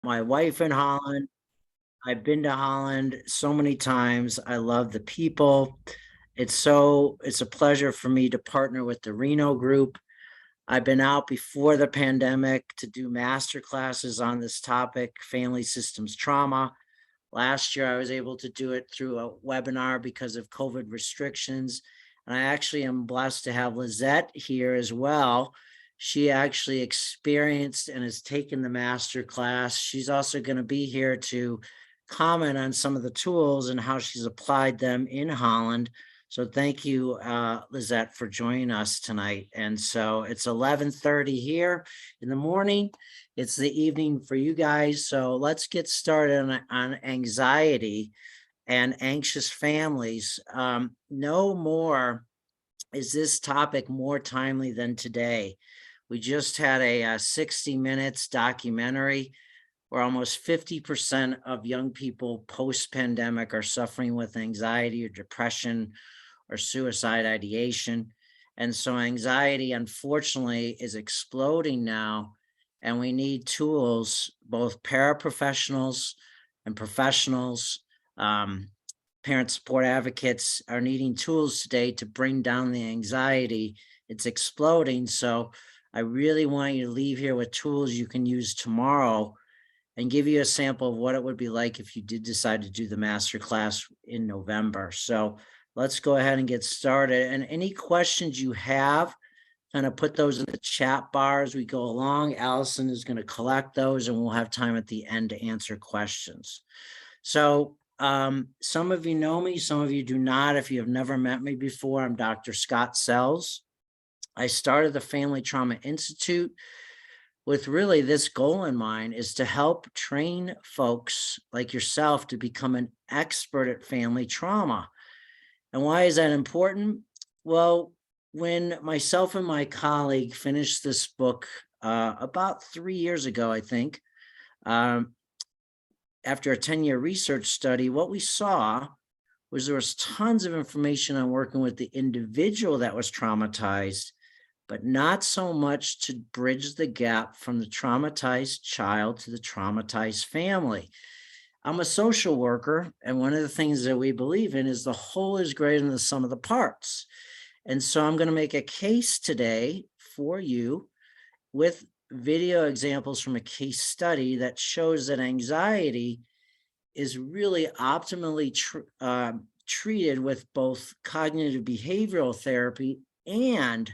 my wife in Holland. I've been to Holland so many times. I love the people. It's a pleasure for me to partner with the Reno group. I've been out before the pandemic to do master classes on this topic, family systems trauma. Last year, I was able to do it through a webinar because of COVID restrictions. And I actually am blessed to have Lizette here as well. She actually experienced and has taken the master class. She's also going to be here to comment on some of the tools and how she's applied them in Holland. So thank you, Lizette, for joining us tonight. And so it's 11:30 here in the morning. It's the evening for you guys. So let's get started on anxiety and anxious families. No more is this topic more timely than today. We just had a 60 Minutes documentary where almost 50% of young people post-pandemic are suffering with anxiety or depression or suicide ideation. And so anxiety, unfortunately, is exploding now. And we need tools, both paraprofessionals and professionals, parent support advocates are needing tools today to bring down the anxiety. It's exploding. So I really want you to leave here with tools you can use tomorrow and give you a sample of what it would be like if you did decide to do the master class in November. So let's go ahead and get started. And any questions you have, kind of put those in the chat bar as we go along. Allison is going to collect those and we'll have time at the end to answer questions. So some of you know me, some of you do not. If you have never met me before, I'm Dr. Scott Sells. I started the Family Trauma Institute with really this goal in mind, is to help train folks like yourself to become an expert at family trauma. And why is that important? Well, when myself and my colleague finished this book about 3 years ago, I think, after a 10-year research study, what we saw was there was tons of information on working with the individual that was traumatized, but not so much to bridge the gap from the traumatized child to the traumatized family. I'm a social worker, and one of the things that we believe in is the whole is greater than the sum of the parts. And so I'm going to make a case today for you with video examples from a case study that shows that anxiety is really optimally treated with both cognitive behavioral therapy and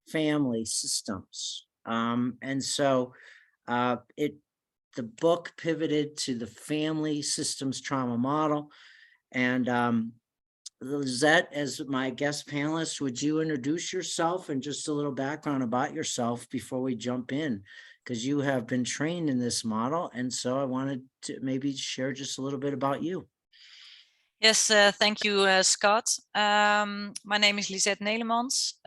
family systems. And so the book pivoted to the family systems trauma model. And Lizette, as my guest panelist, would you introduce yourself and just a little background about yourself before we jump in? Because you have been trained in this model. And so I wanted to maybe share just a little bit about you. Yes, thank you, Scott. My name is Lisette Nelemans.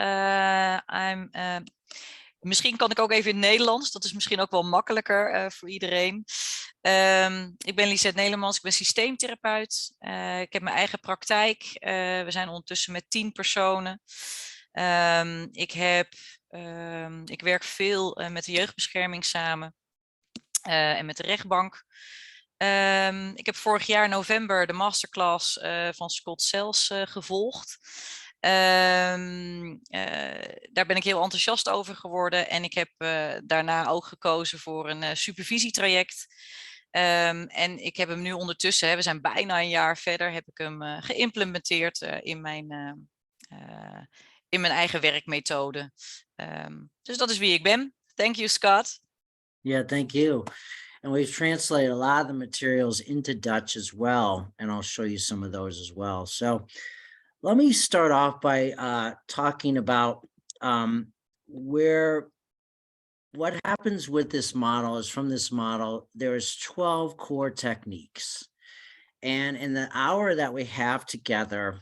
Misschien kan ik ook even in het Nederlands. Dat is misschien ook wel makkelijker voor iedereen. Ik ben Lisette Nelemans, ik ben systeemtherapeut. Ik heb mijn eigen praktijk. We zijn ondertussen met 10 personen. Ik werk veel met de jeugdbescherming samen en met de rechtbank. Ik heb vorig jaar november de masterclass van Scott Sells gevolgd. Daar ben ik heel enthousiast over geworden en ik heb daarna ook gekozen voor een supervisietraject. En ik heb hem nu ondertussen, we zijn bijna een jaar verder, heb ik hem geïmplementeerd in mijn eigen werkmethode. Dus dat is wie ik ben. Thank you, Scott. Yeah, thank you. And we've translated a lot of the materials into Dutch as well, and I'll show you some of those as well. So let me start off by talking about what happens with this model is from this model, there's 12 core techniques. And in the hour that we have together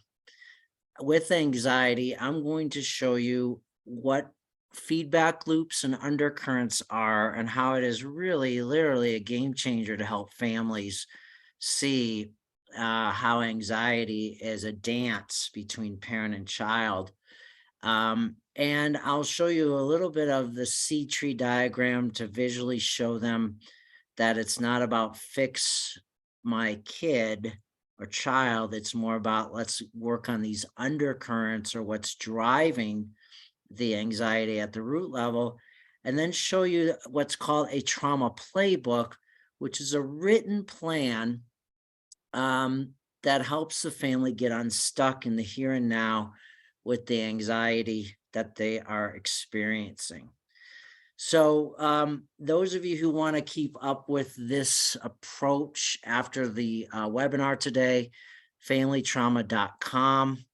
with anxiety, I'm going to show you what feedback loops and undercurrents are and how it is really literally a game changer to help families see how anxiety is a dance between parent and child. And I'll show you a little bit of the C tree diagram to visually show them that it's not about fix my kid or child. It's more about let's work on these undercurrents or what's driving the anxiety at the root level, and then show you what's called a trauma playbook, which is a written plan that helps the family get unstuck in the here and now with the anxiety that they are experiencing. So, those of you who want to keep up with this approach after the webinar today, familytrauma.com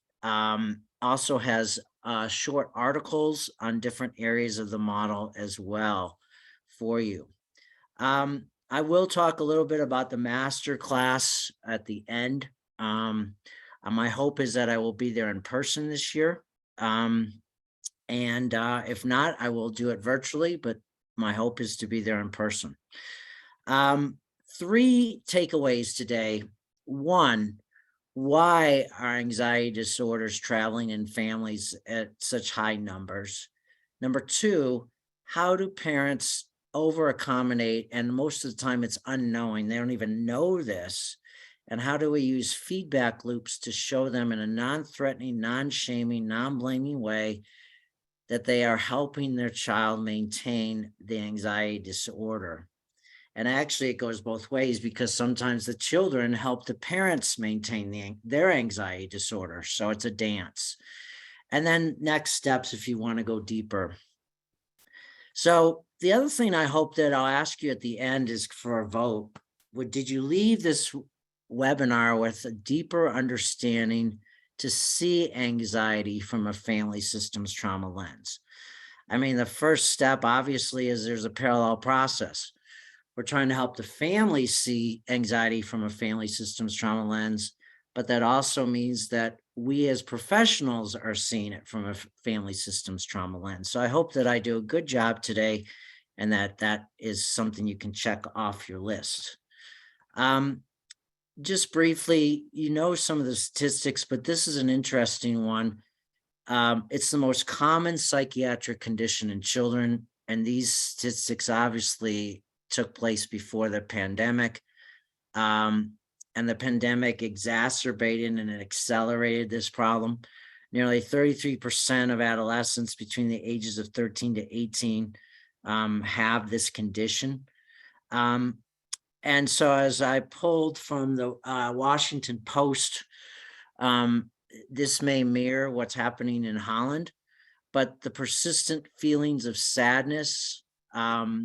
also has short articles on different areas of the model as well for you. I will talk a little bit about the master class at the end. My hope is that I will be there in person this year. And if not, I will do it virtually, but my hope is to be there in person. 3 takeaways today. 1, why are anxiety disorders traveling in families at such high numbers? Number 2, how do parents over accommodate? And most of the time it's unknowing. They don't even know this. And how do we use feedback loops to show them in a non-threatening, non-shaming, non-blaming way that they are helping their child maintain the anxiety disorder? And actually, it goes both ways, because sometimes the children help the parents maintain their anxiety disorder. So it's a dance. And then next steps, if you want to go deeper. So the other thing I hope that I'll ask you at the end is for a vote. Did you leave this webinar with a deeper understanding to see anxiety from a family systems trauma lens? I mean, the first step obviously is there's a parallel process. We're trying to help the family see anxiety from a family systems trauma lens, but that also means that we as professionals are seeing it from a family systems trauma lens. So I hope that I do a good job today, and that is something you can check off your list. Just briefly, some of the statistics, but this is an interesting one. It's the most common psychiatric condition in children, and these statistics obviously took place before the pandemic. And the pandemic exacerbated and it accelerated this problem. Nearly 33% of adolescents between the ages of 13 to 18 have this condition. And so as I pulled from the Washington Post, this may mirror what's happening in Holland, but the persistent feelings of sadness are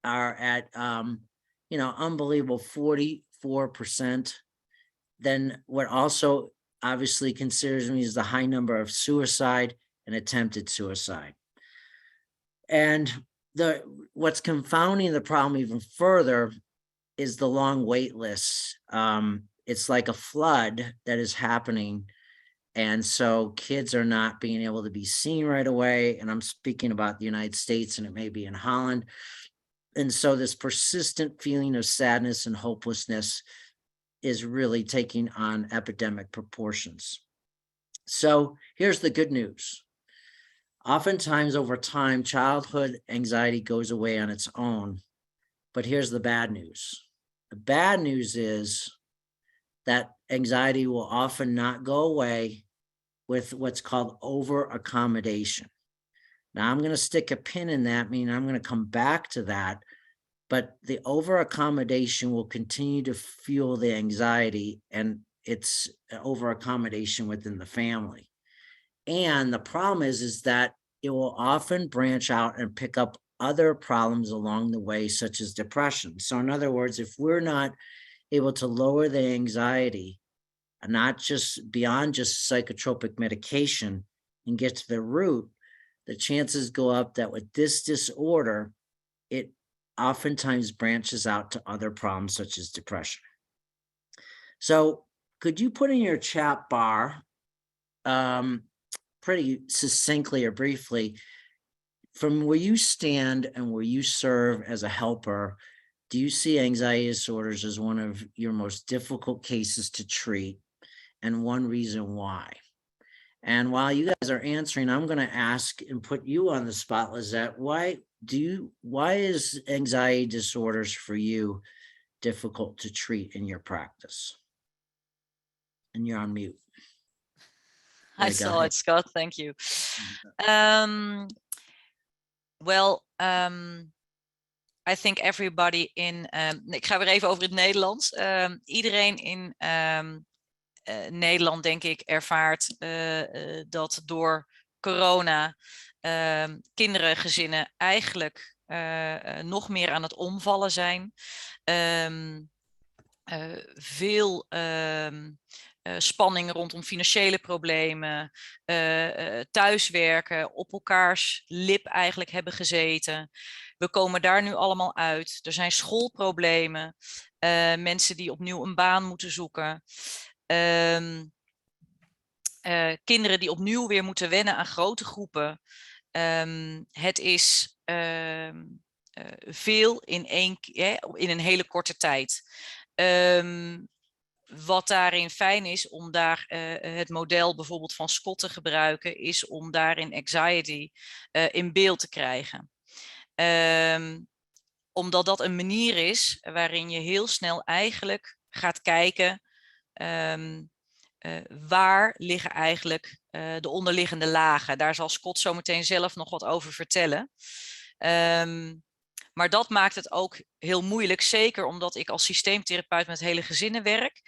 at, unbelievable 44%. Then what also obviously considers me is the high number of suicide and attempted suicide. And what's confounding the problem even further is the long wait lists. It's like a flood that is happening. And so kids are not being able to be seen right away. And I'm speaking about the United States, and it may be in Holland. And so this persistent feeling of sadness and hopelessness is really taking on epidemic proportions. So here's the good news. Oftentimes over time, childhood anxiety goes away on its own. But here's the bad news. The bad news is that anxiety will often not go away with what's called over accommodation. Now, I'm going to stick a pin in that, meaning I'm going to come back to that. But the over accommodation will continue to fuel the anxiety, and it's over accommodation within the family. And the problem is that it will often branch out and pick up other problems along the way, such as depression. So in other words, if we're not able to lower the anxiety, not just beyond just psychotropic medication, and get to the root, the chances go up that with this disorder, it oftentimes branches out to other problems such as depression. So could you put in your chat bar pretty succinctly or briefly, from where you stand and where you serve as a helper, do you see anxiety disorders as one of your most difficult cases to treat, and one reason why? And while you guys are answering, I'm going to ask and put you on the spot, Lizette. Why is anxiety disorders for you difficult to treat in your practice? And you're on mute. I Yeah, go saw ahead. it, Scott. Thank you. Well, I think everybody in... ik ga weer even over het Nederlands. Iedereen in Nederland, denk ik, ervaart dat door corona kinderen, gezinnen eigenlijk nog meer aan het omvallen zijn. Veel spanning rondom financiële problemen, thuiswerken, op elkaars lip eigenlijk hebben gezeten. We komen daar nu allemaal uit. Er zijn schoolproblemen, mensen die opnieuw een baan moeten zoeken. Kinderen die opnieuw weer moeten wennen aan grote groepen. Het is veel in een hele korte tijd. Wat daarin fijn is om daar het model bijvoorbeeld van Scott te gebruiken, is om daarin anxiety in beeld te krijgen. Omdat dat een manier is waarin je heel snel eigenlijk gaat kijken waar liggen eigenlijk de onderliggende lagen. Daar zal Scott zo meteen zelf nog wat over vertellen. Maar dat maakt het ook heel moeilijk, zeker omdat ik als systeemtherapeut met hele gezinnen werk.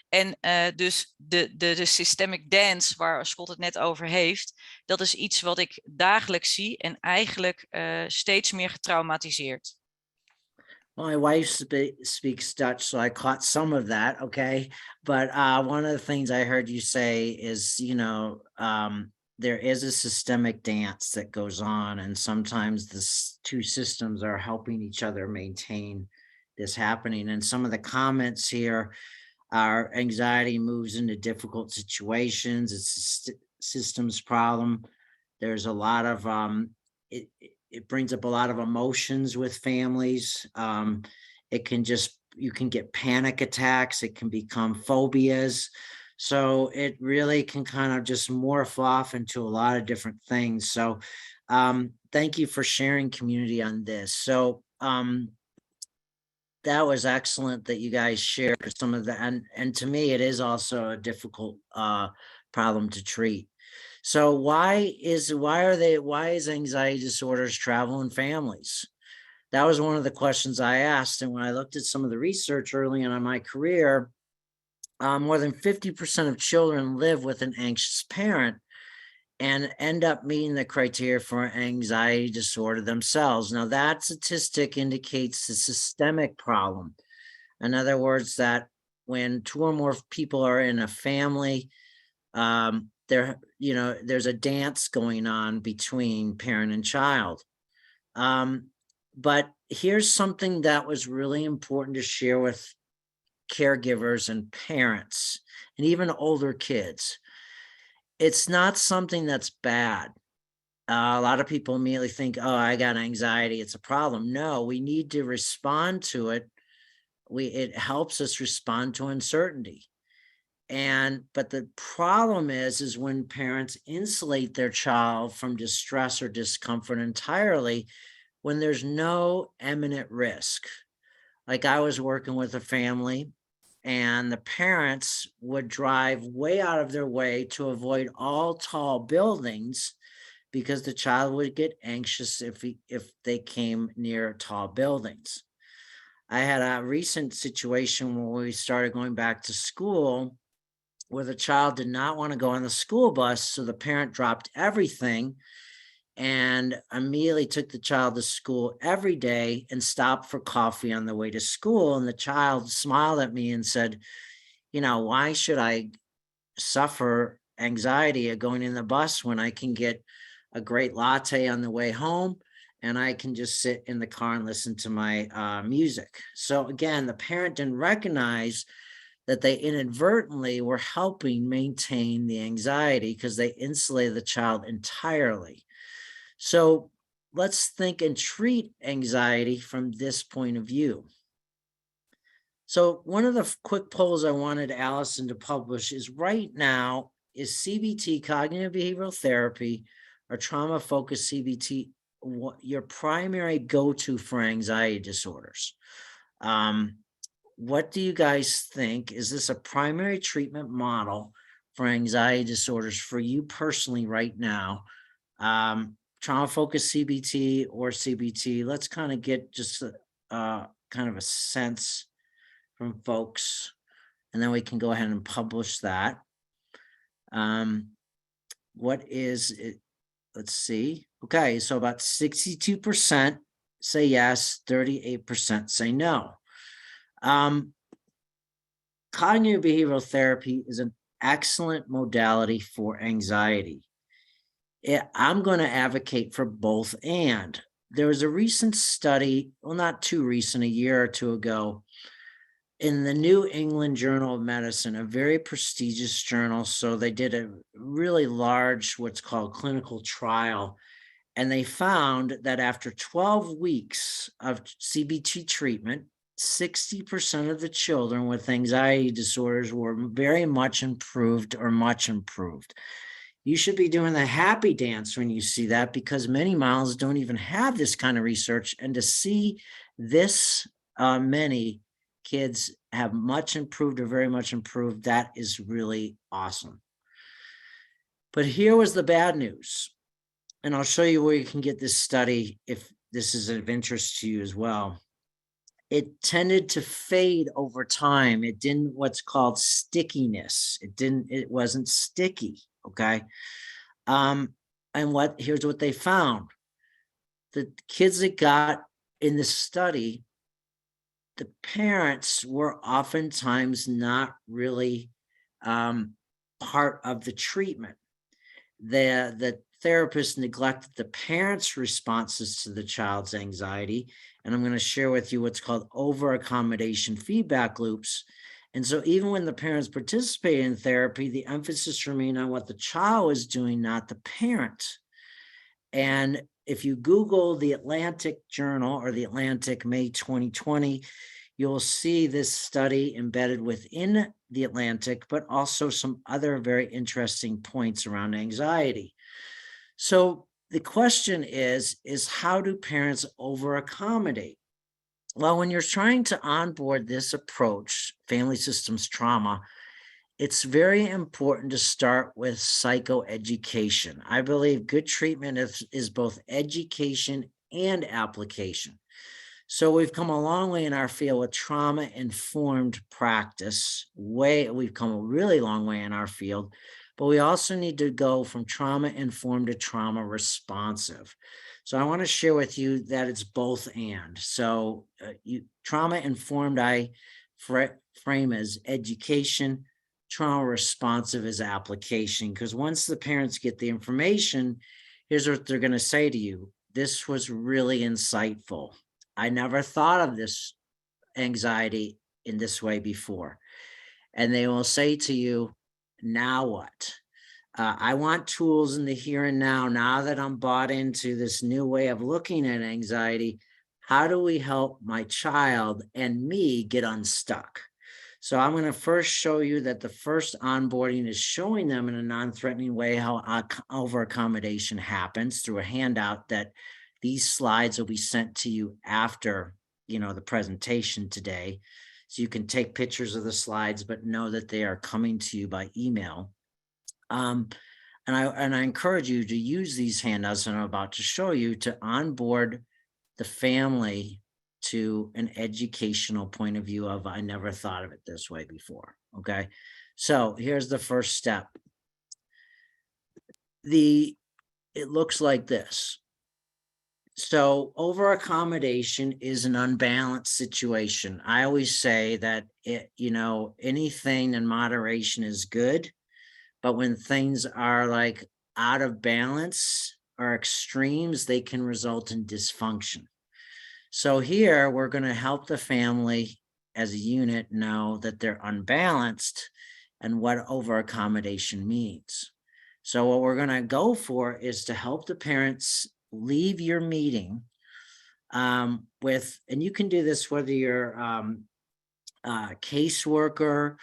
En dus de systemic dance, waar Scott het net over heeft, dat is iets wat ik dagelijks zie en eigenlijk steeds meer getraumatiseerd. My wife speaks Dutch, so I caught some of that. Okay. But one of the things I heard you say is, there is a systemic dance that goes on, and sometimes the two systems are helping each other maintain this happening. And some of the comments here are anxiety moves into difficult situations. It's a systems problem. There's a lot of, it brings up a lot of emotions with families. You can get panic attacks. It can become phobias. So it really can kind of just morph off into a lot of different things. So thank you for sharing, community, on this. So that was excellent that you guys shared some of that. And to me, it is also a difficult problem to treat. So why is anxiety disorders travel in families? That was one of the questions I asked. And when I looked at some of the research early on in my career, more than 50% of children live with an anxious parent and end up meeting the criteria for anxiety disorder themselves. Now, that statistic indicates a systemic problem. In other words, that when two or more people are in a family, there's a dance going on between parent and child. But here's something that was really important to share with caregivers and parents and even older kids. It's not something that's bad. A lot of people immediately think, oh, I got anxiety, it's a problem. No, we need to respond to it. It helps us respond to uncertainty. But the problem is when parents insulate their child from distress or discomfort entirely, when there's no imminent risk. Like I was working with a family, and the parents would drive way out of their way to avoid all tall buildings because the child would get anxious if they came near tall buildings. I had a recent situation where we started going back to school where the child did not want to go on the school bus. So the parent dropped everything and immediately took the child to school every day and stopped for coffee on the way to school. And the child smiled at me and said, why should I suffer anxiety of going in the bus when I can get a great latte on the way home and I can just sit in the car and listen to my music? So again, the parent didn't recognize that they inadvertently were helping maintain the anxiety because they insulated the child entirely. So let's think and treat anxiety from this point of view. So one of the quick polls I wanted Allison to publish is right now, is CBT, cognitive behavioral therapy, or trauma-focused CBT, your primary go-to for anxiety disorders? What do you guys think? Is this a primary treatment model for anxiety disorders for you personally right now? Trauma-focused CBT or CBT? Let's kind of get just kind of a sense from folks, and then we can go ahead and publish that. What is it? Let's see. Okay, so about 62% say yes, 38% say no. Cognitive behavioral therapy is an excellent modality for anxiety. I'm going to advocate for both. And there was a recent study, well, not too recent, a year or two ago, in the New England Journal of Medicine, a very prestigious journal. So they did a really large, what's called clinical trial. And they found that after 12 weeks of CBT treatment, 60% of the children with anxiety disorders were very much improved or much improved. You should be doing the happy dance when you see that, because many models don't even have this kind of research. And to see this many kids have much improved or very much improved, that is really awesome. But here was the bad news. And I'll show you where you can get this study if this is of interest to you as well. It tended to fade over time. It didn't what's called stickiness. It wasn't sticky. Okay. And here's what they found. The kids that got in the study, the parents were oftentimes not really part of the treatment. The therapist neglected the parents' responses to the child's anxiety. And I'm going to share with you what's called over-accommodation feedback loops. And so even when the parents participate in therapy, the emphasis remained on what the child was doing, not the parent. And if you Google the Atlantic Journal or the Atlantic May 2020, you'll see this study embedded within the Atlantic, but also some other very interesting points around anxiety. So the question is how do parents over-accommodate? Well, when you're trying to onboard this approach, family systems trauma, it's very important to start with psychoeducation. I believe good treatment is both education and application. So we've come a long way in our field with trauma-informed practice. We've come a really long way in our field, but we also need to go from trauma-informed to trauma-responsive. So I want to share with you that it's both and. So trauma-informed I frame as education, trauma-responsive as application, because once the parents get the information, here's what they're going to say to you. This was really insightful. I never thought of this anxiety in this way before. And they will say to you, now what? I want tools in the here and now that I'm bought into this new way of looking at anxiety. How do we help my child and me get unstuck? So I'm going to first show you that the first onboarding is showing them in a non-threatening way how over-accommodation happens through a handout that these slides will be sent to you after, the presentation today. So you can take pictures of the slides, but know that they are coming to you by email. And I encourage you to use these handouts that I'm about to show you to onboard the family to an educational point of view of, I never thought of it this way before. Okay. So here's the first step. It looks like this. So over accommodation is an unbalanced situation. I always say that anything in moderation is good, but when things are like out of balance or extremes, they can result in dysfunction. So here we're going to help the family as a unit know that they're unbalanced and what over accommodation means. So what we're going to go for is to help the parents leave your meeting with, and you can do this whether you're a caseworker,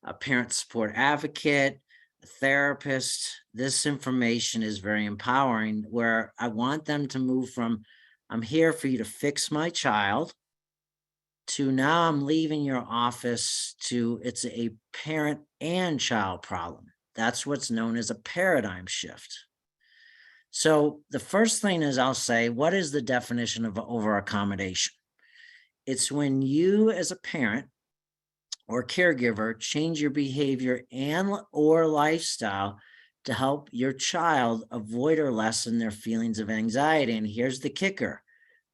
a parent support advocate, therapist, this information is very empowering, where I want them to move from, I'm here for you to fix my child, to now I'm leaving your office, to it's a parent and child problem. That's what's known as a paradigm shift. So the first thing is, I'll say, what is the definition of over accommodation? It's when you as a parent or caregiver change your behavior and or lifestyle to help your child avoid or lessen their feelings of anxiety. And here's the kicker: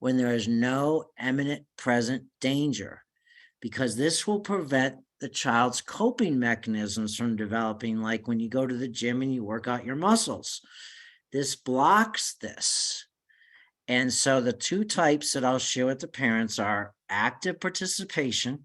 when there is no imminent present danger, because this will prevent the child's coping mechanisms from developing, like when you go to the gym and you work out your muscles. This blocks this. And so the two types that I'll share with the parents are active participation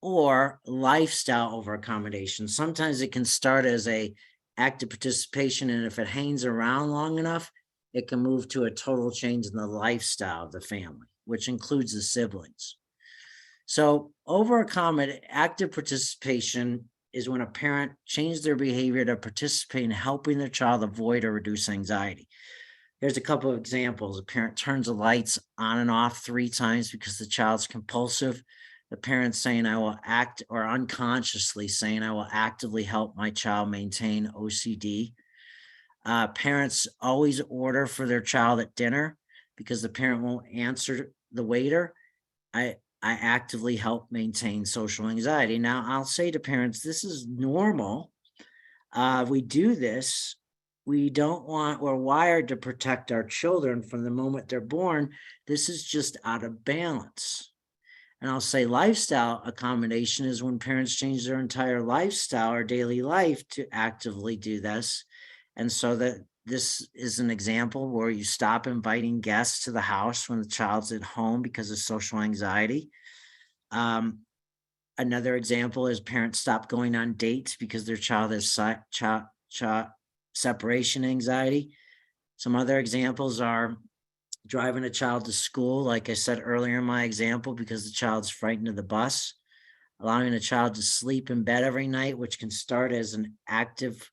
or lifestyle over accommodation. Sometimes it can start as a active participation, and if it hangs around long enough, it can move to a total change in the lifestyle of the family, which includes the siblings. So over active participation is when a parent changes their behavior to participate in helping their child avoid or reduce anxiety. Here's a couple of examples. A parent turns the lights on and off 3 times because the child's compulsive. The parent saying, I will act, or unconsciously saying, I will actively help my child maintain OCD. Parents always order for their child at dinner because the parent won't answer the waiter. I actively help maintain social anxiety. Now, I'll say to parents, this is normal. We do this. We're wired to protect our children from the moment they're born. This is just out of balance. And I'll say lifestyle accommodation is when parents change their entire lifestyle or daily life to actively do this. And so that this is an example where you stop inviting guests to the house when the child's at home because of social anxiety. Another example is parents stop going on dates because their child has separation anxiety. Some other examples are driving a child to school, like I said earlier in my example, because the child's frightened of the bus. Allowing a child to sleep in bed every night, which can start as an active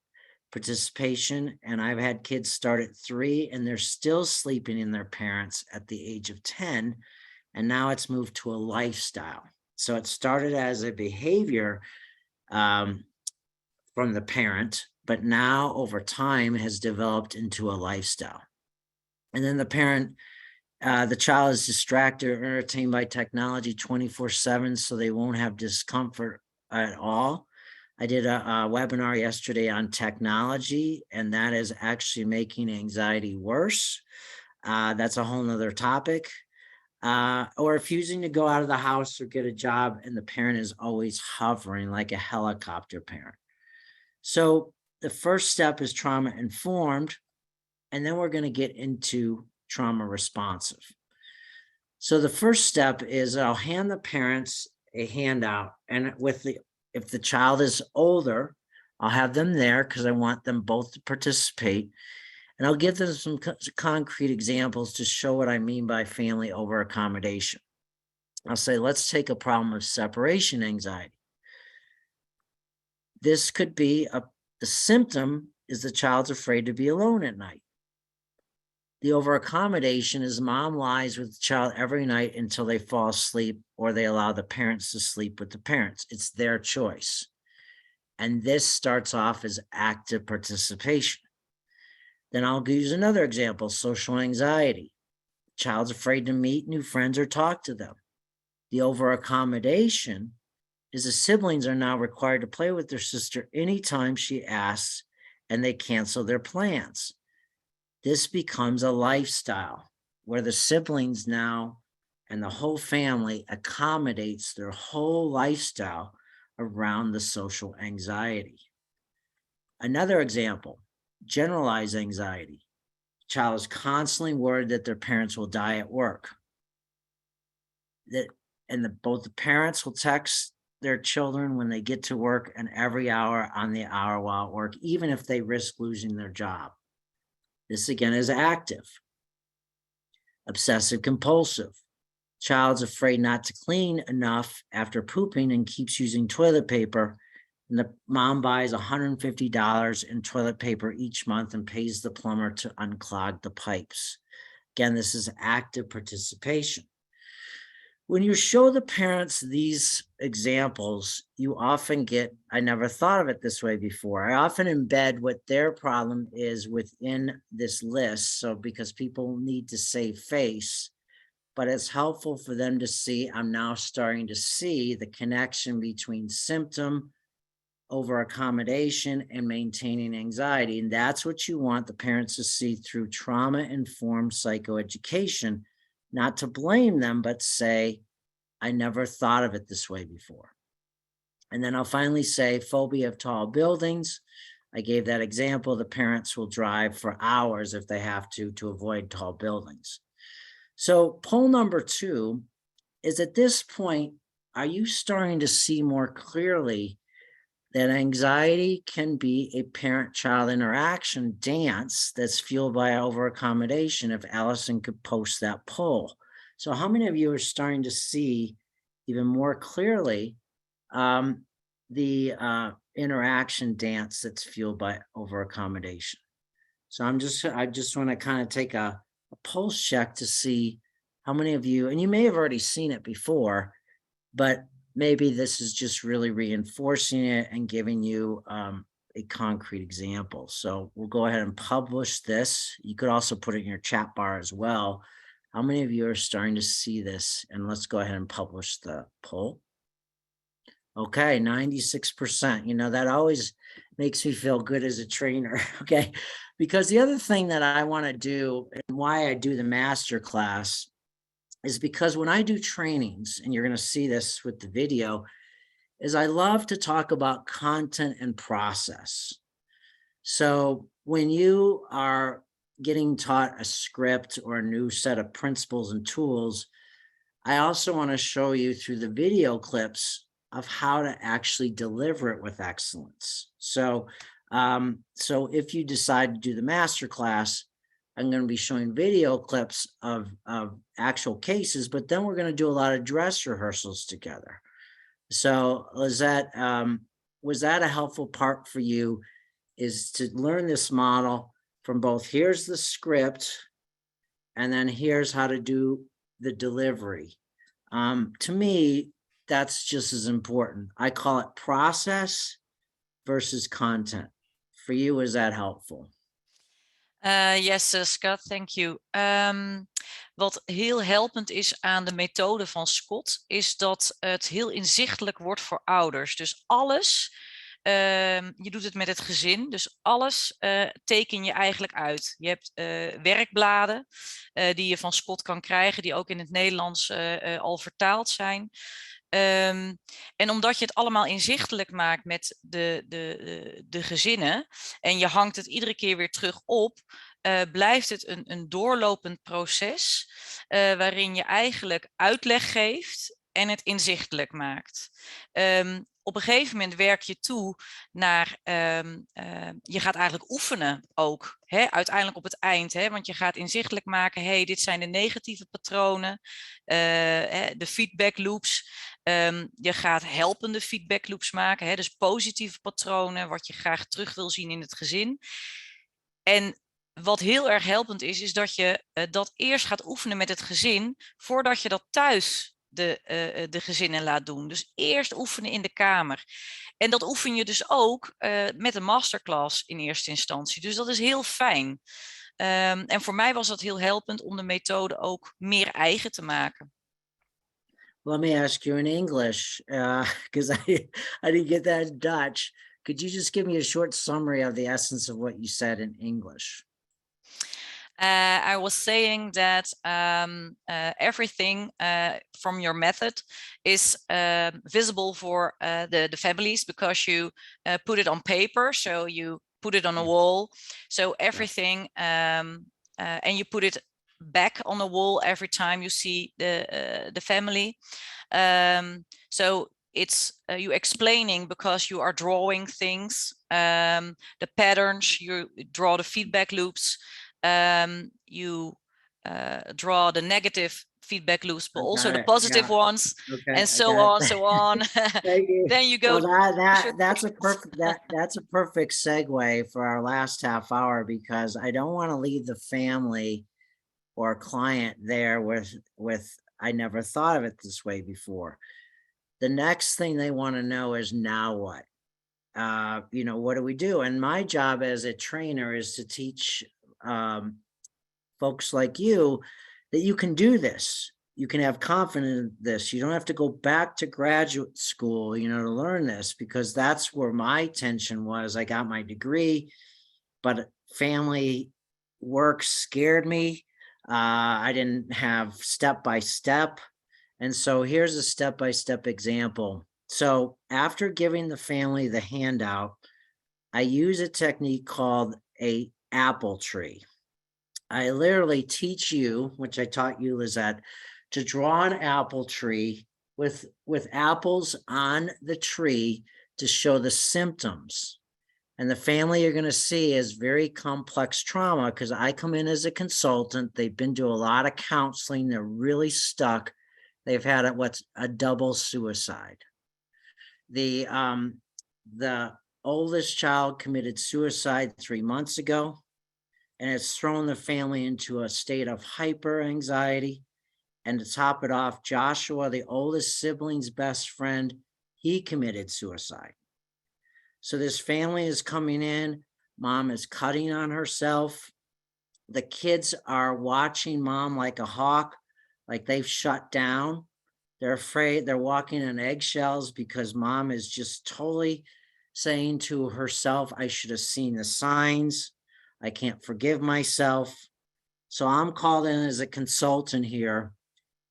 participation. And I've had kids start at 3 and they're still sleeping in their parents at the age of 10. And now it's moved to a lifestyle. So it started as a behavior from the parent, but now over time has developed into a lifestyle. And then the child is distracted or entertained by technology 24/7, so they won't have discomfort at all. I did a webinar yesterday on technology, and that is actually making anxiety worse. That's a whole nother topic. Or refusing to go out of the house or get a job, and the parent is always hovering like a helicopter parent. So the first step is trauma informed, and then we're going to get into trauma responsive. So the first step is I'll hand the parents a handout, and if the child is older, I'll have them there because I want them both to participate. And I'll give them some concrete examples to show what I mean by family over accommodation. I'll say, let's take a problem of separation anxiety. This could be the symptom is the child's afraid to be alone at night. The over accommodation is mom lies with the child every night until they fall asleep, or they allow the parents to sleep with the parents. It's their choice. And this starts off as active participation. Then I'll use another example, social anxiety. Child's afraid to meet new friends or talk to them. The over accommodation is the siblings are now required to play with their sister anytime she asks, and they cancel their plans. This becomes a lifestyle where the siblings now and the whole family accommodates their whole lifestyle around the social anxiety. Another example, generalized anxiety. Child is constantly worried that their parents will die at work. Both the parents will text their children when they get to work and every hour on the hour while at work, even if they risk losing their job. This again is active. Obsessive compulsive. Child's afraid not to clean enough after pooping and keeps using toilet paper. and the mom buys $150 in toilet paper each month and pays the plumber to unclog the pipes. Again, this is active participation. When you show the parents these examples, you often get, I never thought of it this way before. I often embed what their problem is within this list. So because people need to save face, but it's helpful for them to see, I'm now starting to see the connection between symptom over accommodation and maintaining anxiety. And that's what you want the parents to see through trauma-informed psychoeducation, not to blame them, but say, I never thought of it this way before. And then I'll finally say phobia of tall buildings. I gave that example. The parents will drive for hours if they have to avoid tall buildings. So poll number 2 is, at this point, are you starting to see more clearly that anxiety can be a parent-child interaction dance that's fueled by over-accommodation? If Allison could post that poll. So how many of you are starting to see even more clearly the interaction dance that's fueled by over-accommodation? So I just want to kind of take a pulse check to see how many of you, and you may have already seen it before, but maybe this is just really reinforcing it and giving you a concrete example. So we'll go ahead and publish this. You could also put it in your chat bar as well. How many of you are starting to see this? And let's go ahead and publish the poll. Okay, 96%. You know, that always makes me feel good as a trainer. Okay, because the other thing that I want to do, and why I do the master class, is because when I do trainings, and you're going to see this with the video, is I love to talk about content and process. So when you are getting taught a script or a new set of principles and tools, I also want to show you through the video clips of how to actually deliver it with excellence. So, so if you decide to do the masterclass, I'm going to be showing video clips of actual cases, but then we're going to do a lot of dress rehearsals together. So was that a helpful part for you, is to learn this model from both, here's the script, and then here's how to do the delivery. To me, that's just as important. I call it process versus content. For you, is that helpful? Yes, Scott, thank you. Wat heel helpend is aan de methode van Scott, is dat het heel inzichtelijk wordt voor ouders. Dus alles, je doet het met het gezin, dus alles teken je eigenlijk uit. Je hebt werkbladen die je van Scott kan krijgen, die ook in het Nederlands al vertaald zijn. En omdat je het allemaal inzichtelijk maakt met de gezinnen en je hangt het iedere keer weer terug op, blijft het een doorlopend proces waarin je eigenlijk uitleg geeft en het inzichtelijk maakt. Op een gegeven moment werk je toe naar, je gaat eigenlijk oefenen ook, hè, uiteindelijk op het eind, hè, want je gaat inzichtelijk maken, hey, dit zijn de negatieve patronen, de feedback loops. Je gaat helpende feedback loops maken, hè, dus positieve patronen, wat je graag terug wil zien in het gezin. En wat heel erg helpend is dat je dat eerst gaat oefenen met het gezin, voordat je dat thuis de gezinnen laat doen. Dus eerst oefenen in de kamer. En dat oefen je dus ook met een masterclass in eerste instantie. Dus dat is heel fijn. En voor mij was dat heel helpend om de methode ook meer eigen te maken. Let me ask you in English, because I didn't get that in Dutch. Could you just give me a short summary of the essence of what you said in English? I was saying that everything from your method is visible for the families, because you put it on paper, so you put it on a wall. So everything, and you put it back on the wall every time you see the family. So it's you explaining because you are drawing things, the patterns, you draw the feedback loops. You draw the negative feedback loops, but I also got the it. positive Yeah. ones, Okay. and I so got on, so it. on. Thank you. Then you go So to your that's a questions. perfect that's a perfect segue for our last half hour, because I don't want to leave the family or client there with I never thought of it this way before. The next thing they want to know is, now what? What do we do? And my job as a trainer is to teach folks like you that you can do this. You can have confidence in this. You don't have to go back to graduate school, to learn this, because that's where my tension was. I got my degree, but family work scared me. I didn't have step by step. And so here's a step by step example. So after giving the family the handout, I use a technique called a apple tree. I literally teach you, which I taught you, Lizette, to draw an apple tree with apples on the tree to show the symptoms. And the family you're going to see is very complex trauma, because I come in as a consultant. They've been to a lot of counseling. They're really stuck. They've had what's a double suicide. The oldest child committed suicide 3 months ago, and it's thrown the family into a state of hyper anxiety. And to top it off, Joshua, the oldest sibling's best friend, he committed suicide. So this family is coming in. Mom is cutting on herself. The kids are watching mom like a hawk, like they've shut down. They're afraid. They're walking on eggshells because mom is just totally saying to herself, I should have seen the signs. I can't forgive myself. So I'm called in as a consultant here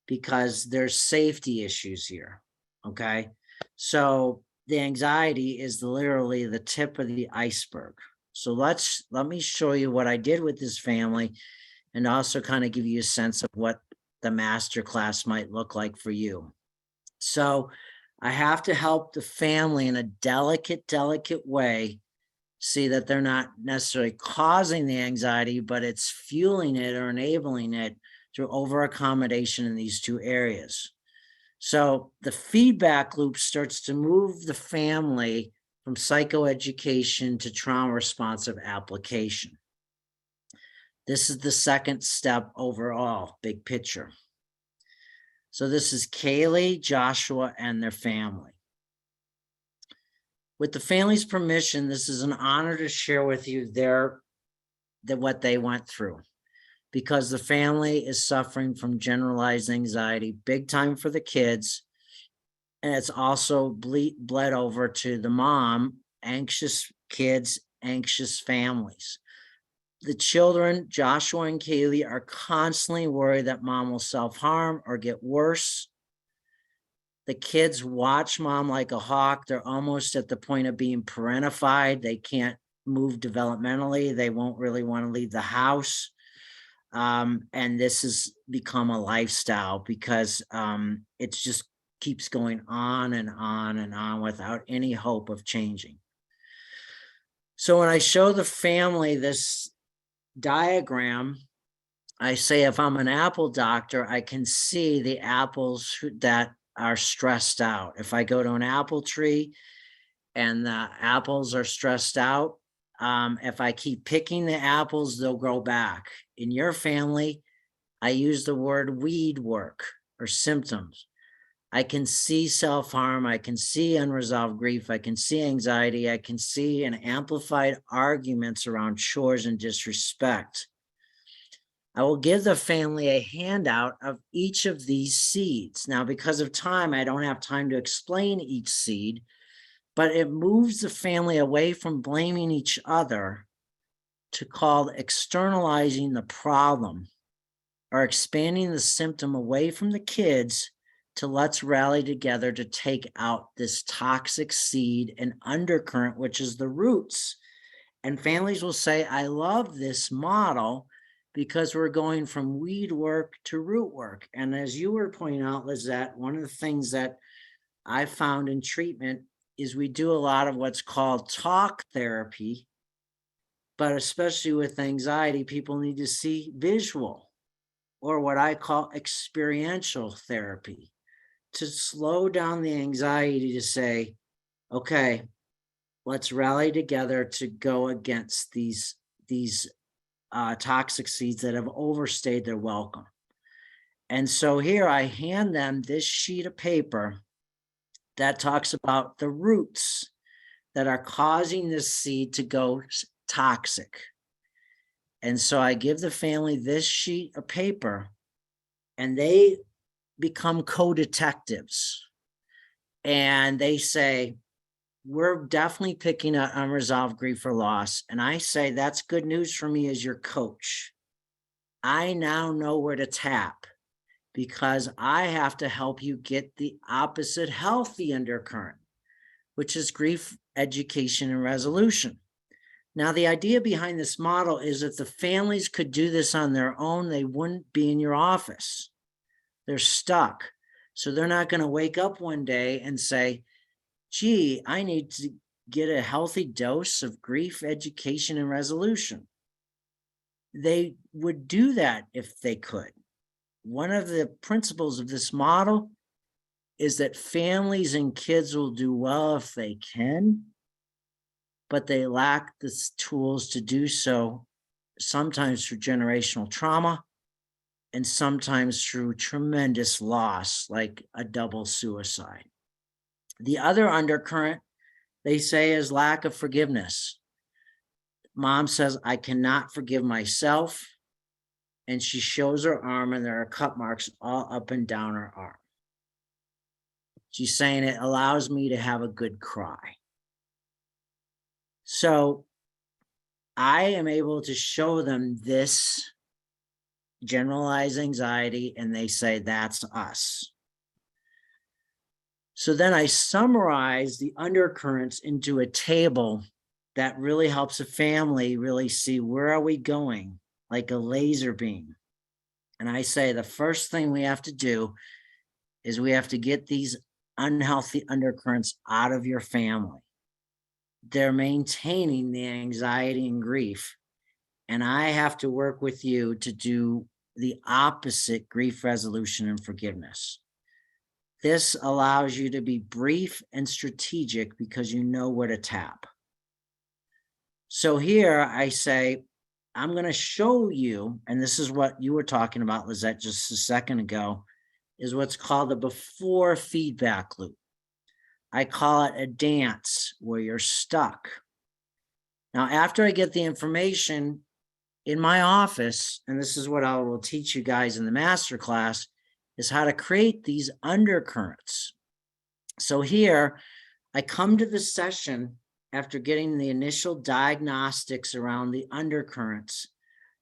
because there's safety issues here. Okay. So the anxiety is literally the tip of the iceberg. So let me show you what I did with this family, and also kind of give you a sense of what the master class might look like for you. So I have to help the family in a delicate way see that they're not necessarily causing the anxiety, but it's fueling it or enabling it through over accommodation in these two areas. So the feedback loop starts to move the family from psychoeducation to trauma responsive application. This is the second step overall, big picture. So this is Kaylee, Joshua, and their family. With the family's permission, this is an honor to share with you what they went through, because the family is suffering from generalized anxiety, big time for the kids. And it's also bled over to the mom, anxious kids, anxious families. The children, Joshua and Kaylee, are constantly worried that mom will self-harm or get worse. The kids watch mom like a hawk. They're almost at the point of being parentified. They can't move developmentally. They won't really want to leave the house. And this has become a lifestyle because it just keeps going on and on and on without any hope of changing. So when I show the family this diagram, I say, if I'm an apple doctor, I can see the apples that are stressed out. If I go to an apple tree and the apples are stressed out, if I keep picking the apples, they'll grow back. In your family, I use the word weed work or symptoms. I can see self-harm. I can see unresolved grief. I can see anxiety. I can see an amplified arguments around chores and disrespect. I will give the family a handout of each of these seeds. Now, because of time, I don't have time to explain each seed, but it moves the family away from blaming each other to called externalizing the problem, or expanding the symptom away from the kids to let's rally together to take out this toxic seed and undercurrent, which is the roots. And families will say, I love this model because we're going from weed work to root work. And as you were pointing out, Lizette, one of the things that I found in treatment is we do a lot of what's called talk therapy, but especially with anxiety, people need to see visual. or what I call experiential therapy, to slow down the anxiety to say, okay, let's rally together to go against these toxic seeds that have overstayed their welcome. And so here I hand them this sheet of paper that talks about the roots that are causing this seed to go toxic. And so I give the family this sheet of paper, and they become co-detectives. And they say, we're definitely picking up unresolved grief or loss. And I say, that's good news for me as your coach. I now know where to tap, because I have to help you get the opposite healthy undercurrent, which is grief education and resolution. Now, the idea behind this model is that the families could do this on their own, they wouldn't be in your office. They're stuck. So they're not going to wake up one day and say, gee, I need to get a healthy dose of grief education and resolution. They would do that if they could. One of the principles of this model is that families and kids will do well if they can, but they lack the tools to do so, sometimes through generational trauma and sometimes through tremendous loss, like a double suicide. The other undercurrent, they say, is lack of forgiveness. Mom says, I cannot forgive myself. And she shows her arm, and there are cut marks all up and down her arm. She's saying it allows me to have a good cry. So I am able to show them this generalized anxiety, and they say, that's us. So then I summarize the undercurrents into a table that really helps a family really see, where are we going, like a laser beam. And I say, the first thing we have to do is we have to get these unhealthy undercurrents out of your family. They're maintaining the anxiety and grief. And I have to work with you to do the opposite: grief resolution and forgiveness. This allows you to be brief and strategic because you know where to tap. So here I say, I'm going to show you, and this is what you were talking about, Lizette, just a second ago, is what's called the before feedback loop. I call it a dance where you're stuck. Now, after I get the information in my office, and this is what I will teach you guys in the masterclass, is how to create these undercurrents. So here, I come to the session after getting the initial diagnostics around the undercurrents.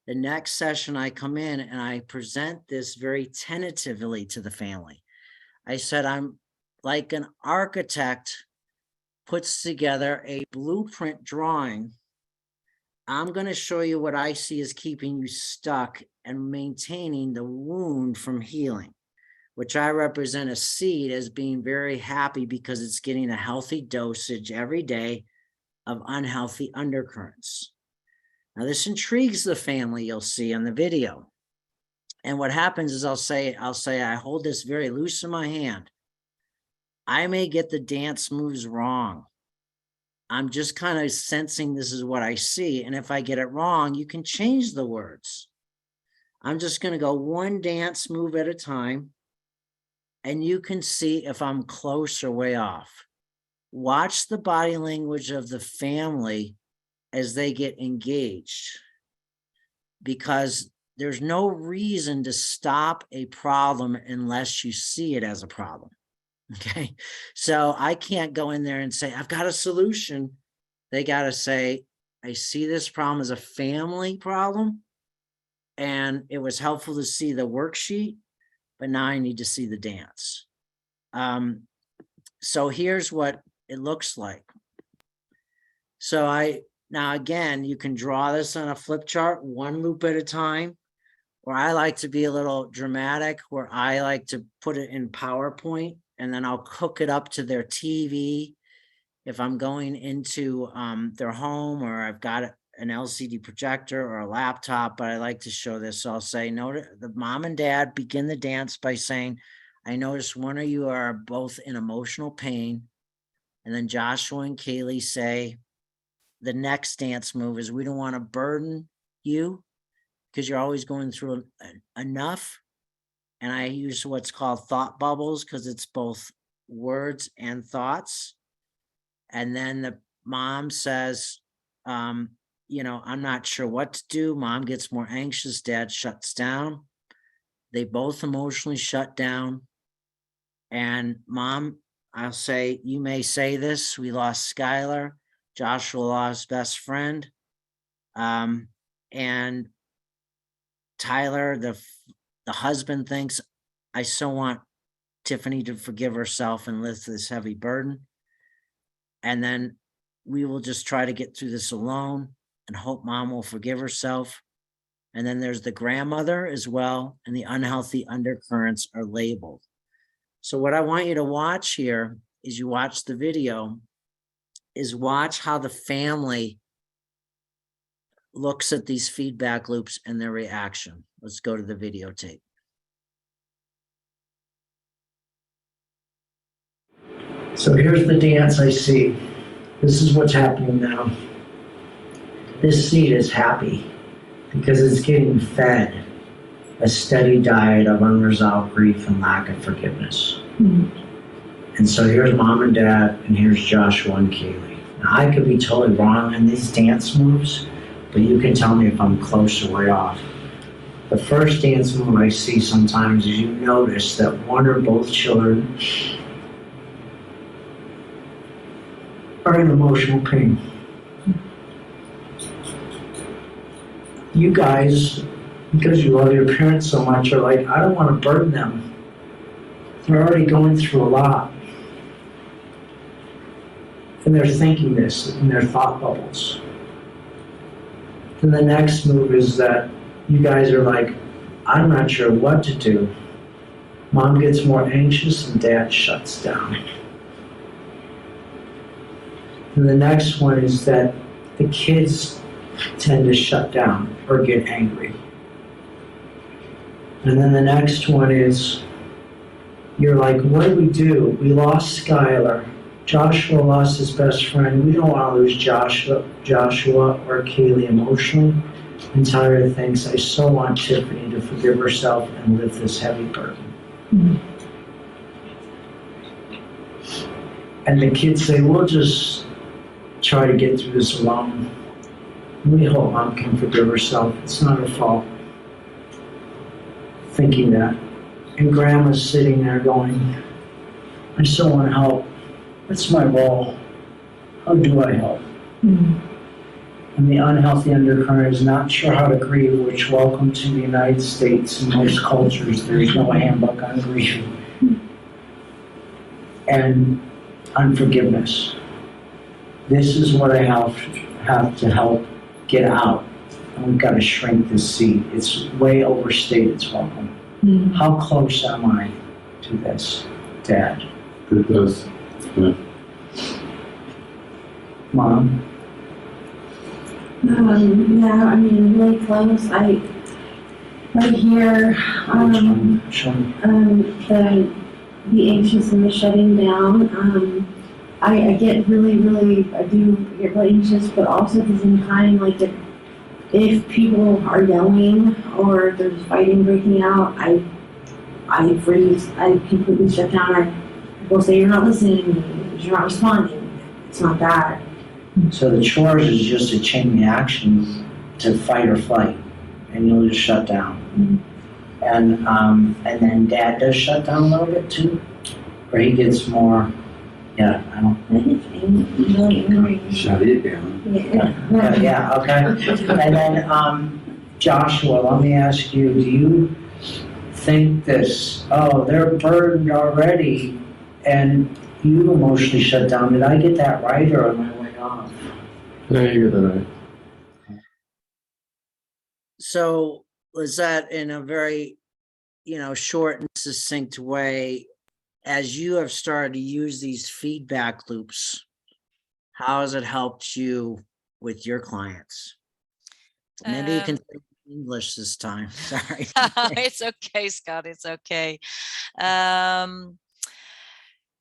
The next session, I come in and I present this very tentatively to the family. I said, I'm like an architect puts together a blueprint drawing. I'm going to show you what I see as keeping you stuck and maintaining the wound from healing, which I represent a seed as being very happy because it's getting a healthy dosage every day of unhealthy undercurrents. Now, this intrigues the family, you'll see in the video. And what happens is I'll say, I hold this very loose in my hand. I may get the dance moves wrong. I'm just kind of sensing this is what I see. And if I get it wrong, you can change the words. I'm just going to go one dance move at a time. And you can see if I'm close or way off. Watch the body language of the family as they get engaged, because there's no reason to stop a problem unless you see it as a problem. Okay. So I can't go in there and say, I've got a solution. They got to say, I see this problem as a family problem. And it was helpful to see the worksheet, but now I need to see the dance. So here's what it looks like. So now again, you can draw this on a flip chart, one loop at a time, or I like to be a little dramatic where I like to put it in PowerPoint and then I'll hook it up to their TV if I'm going into their home, or I've got an LCD projector or a laptop, but I like to show this. So I'll say, the mom and dad begin the dance by saying, I notice one of you are both in emotional pain. And then Joshua and Kaylee say, the next dance move is we don't want to burden you because you're always going through enough. And I use what's called thought bubbles because it's both words and thoughts. And then the mom says, I'm not sure what to do. Mom gets more anxious. Dad shuts down. They both emotionally shut down. And mom, I'll say, you may say this, we lost Skylar. Joshua lost best friend. And Tyler, the husband, thinks, I so want Tiffany to forgive herself and lift this heavy burden. And then we will just try to get through this alone and hope mom will forgive herself. And then there's the grandmother as well, and the unhealthy undercurrents are labeled. So what I want you to watch here is you watch the video, is watch how the family looks at these feedback loops and their reaction. Let's go to the videotape. So here's the dance I see. This is what's happening now. This seed is happy because it's getting fed a steady diet of unresolved grief and lack of forgiveness. Mm-hmm. And so here's mom and dad, and here's Joshua and Kaylee. Now I could be totally wrong in these dance moves, but you can tell me if I'm close or way off. The first dance move I see sometimes is you notice that one or both children are in emotional pain. You guys, because you love your parents so much, are like, I don't want to burden them. They're already going through a lot. And they're thinking this in their thought bubbles. And the next move is that you guys are like, I'm not sure what to do. Mom gets more anxious and dad shuts down. And the next one is that the kids tend to shut down or get angry. And then the next one is, you're like, what do we do? We lost Skylar. Joshua lost his best friend. We don't want to lose Joshua or Kaylee emotionally. And Tyler thinks, I so want Tiffany to forgive herself and lift this heavy burden. Mm-hmm. And the kids say, we'll just try to get through this alone. We hope mom can forgive herself. It's not her fault. Thinking that. And grandma's sitting there going, I still want to help. What's my role? How do I help? Mm-hmm. And the unhealthy undercurrent is not sure how to grieve, which welcome to the United States. In most cultures, there's no handbook on grieving. Mm-hmm. And unforgiveness. This is what I have to help get out. And we've got to shrink this seed. It's way overstated its welcome. Mm-hmm. How close am I to this, Dad? Pretty close. Yeah. Mom? Yeah, I mean, really close. Right here, the anxious and the shutting down. I get really, I do get really anxious, but also at the same time, like if people are yelling or there's fighting breaking out, I freeze. I completely shut down. I will say, you're not listening, you're not responding. It's not that. So the chores is just a chain reaction to fight or flight, and you'll just shut down. Mm-hmm. And then Dad does shut down a little bit too, or he gets more. Yeah, I don't. Shut it down. Yeah, okay. And then Joshua, let me ask you, do you think this, oh, they're burdened already, and you emotionally shut down. Did I get that right, or am I way off? No, you got that right. So Lizette, in a very, short and succinct way, as you have started to use these feedback loops, how has it helped you with your clients? Maybe you can say English this time. Sorry. It's okay, Scott. It's okay.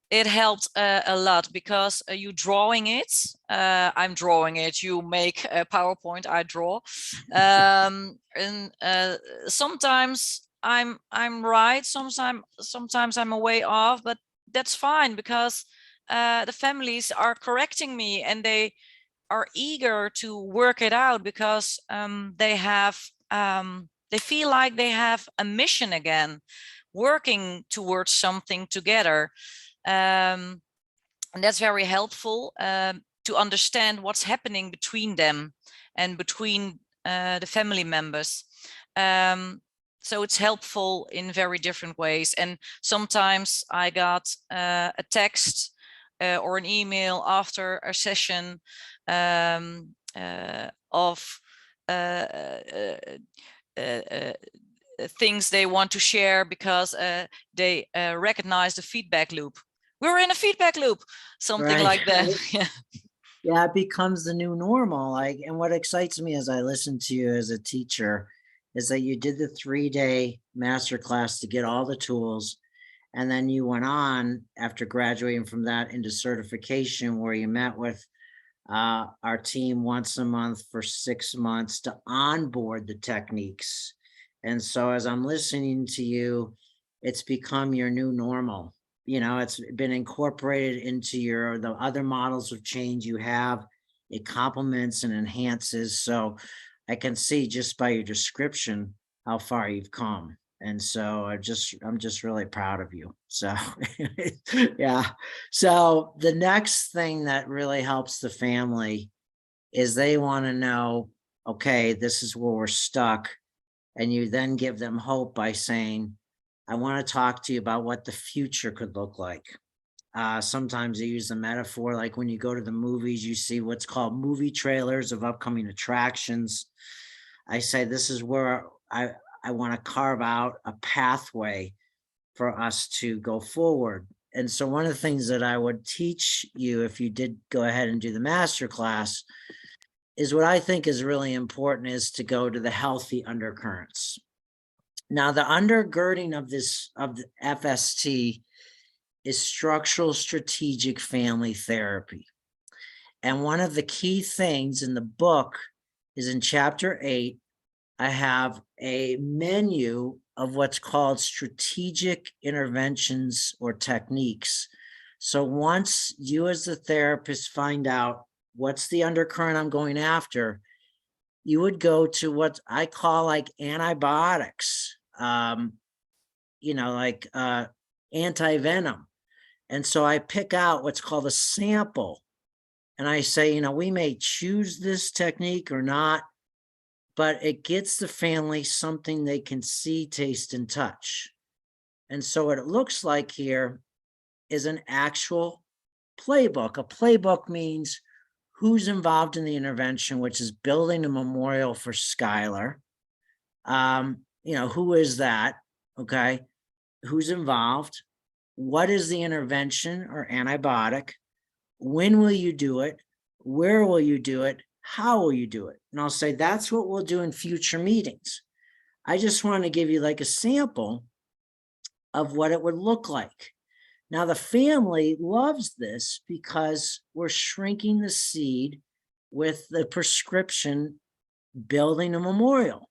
It helped a lot because you drawing it. I'm drawing it. You make a PowerPoint. I draw, and sometimes I'm right. Sometimes I'm a way off, but that's fine because the families are correcting me and they are eager to work it out because they feel like they have a mission again, working towards something together. And that's very helpful to understand what's happening between them and between the family members. So it's helpful in very different ways. And sometimes I got a text or an email after a session of things they want to share because they recognize the feedback loop. We're in a feedback loop, something like that. Yeah. Yeah, it becomes the new normal. Like, and what excites me as I listen to you as a teacher is that you did the 3-day masterclass to get all the tools. And then you went on after graduating from that into certification, where you met with our team once a month for 6 months to onboard the techniques. And so as I'm listening to you, it's become your new normal. You know, it's been incorporated into the other models of change you have. It complements and enhances. So I can see just by your description how far you've come. And so I'm just really proud of you. So yeah. So the next thing that really helps the family is they want to know, okay, this is where we're stuck. And you then give them hope by saying, I want to talk to you about what the future could look like. Sometimes they use the metaphor, like when you go to the movies, you see what's called movie trailers of upcoming attractions. I say, this is where I want to carve out a pathway for us to go forward. And so one of the things that I would teach you, if you did go ahead and do the masterclass, is what I think is really important is to go to the healthy undercurrents. Now, the undergirding of the FST is structural strategic family therapy. And one of the key things in the book is in chapter 8, I have a menu of what's called strategic interventions or techniques. So once you as the therapist find out what's the undercurrent I'm going after, you would go to what I call like antibiotics, like anti-venom. And so I pick out what's called a sample and I say, we may choose this technique or not, but it gets the family something they can see, taste, and touch. And so what it looks like here is an actual playbook. A playbook means who's involved in the intervention, which is building a memorial for Skylar. Who is that? Okay. Who's involved? What is the intervention or antibiotic? When will you do it? Where will you do it? How will you do it? And I'll say, that's what we'll do in future meetings. I just want to give you like a sample of what it would look like. Now, the family loves this because we're shrinking the seed with the prescription, building a memorial.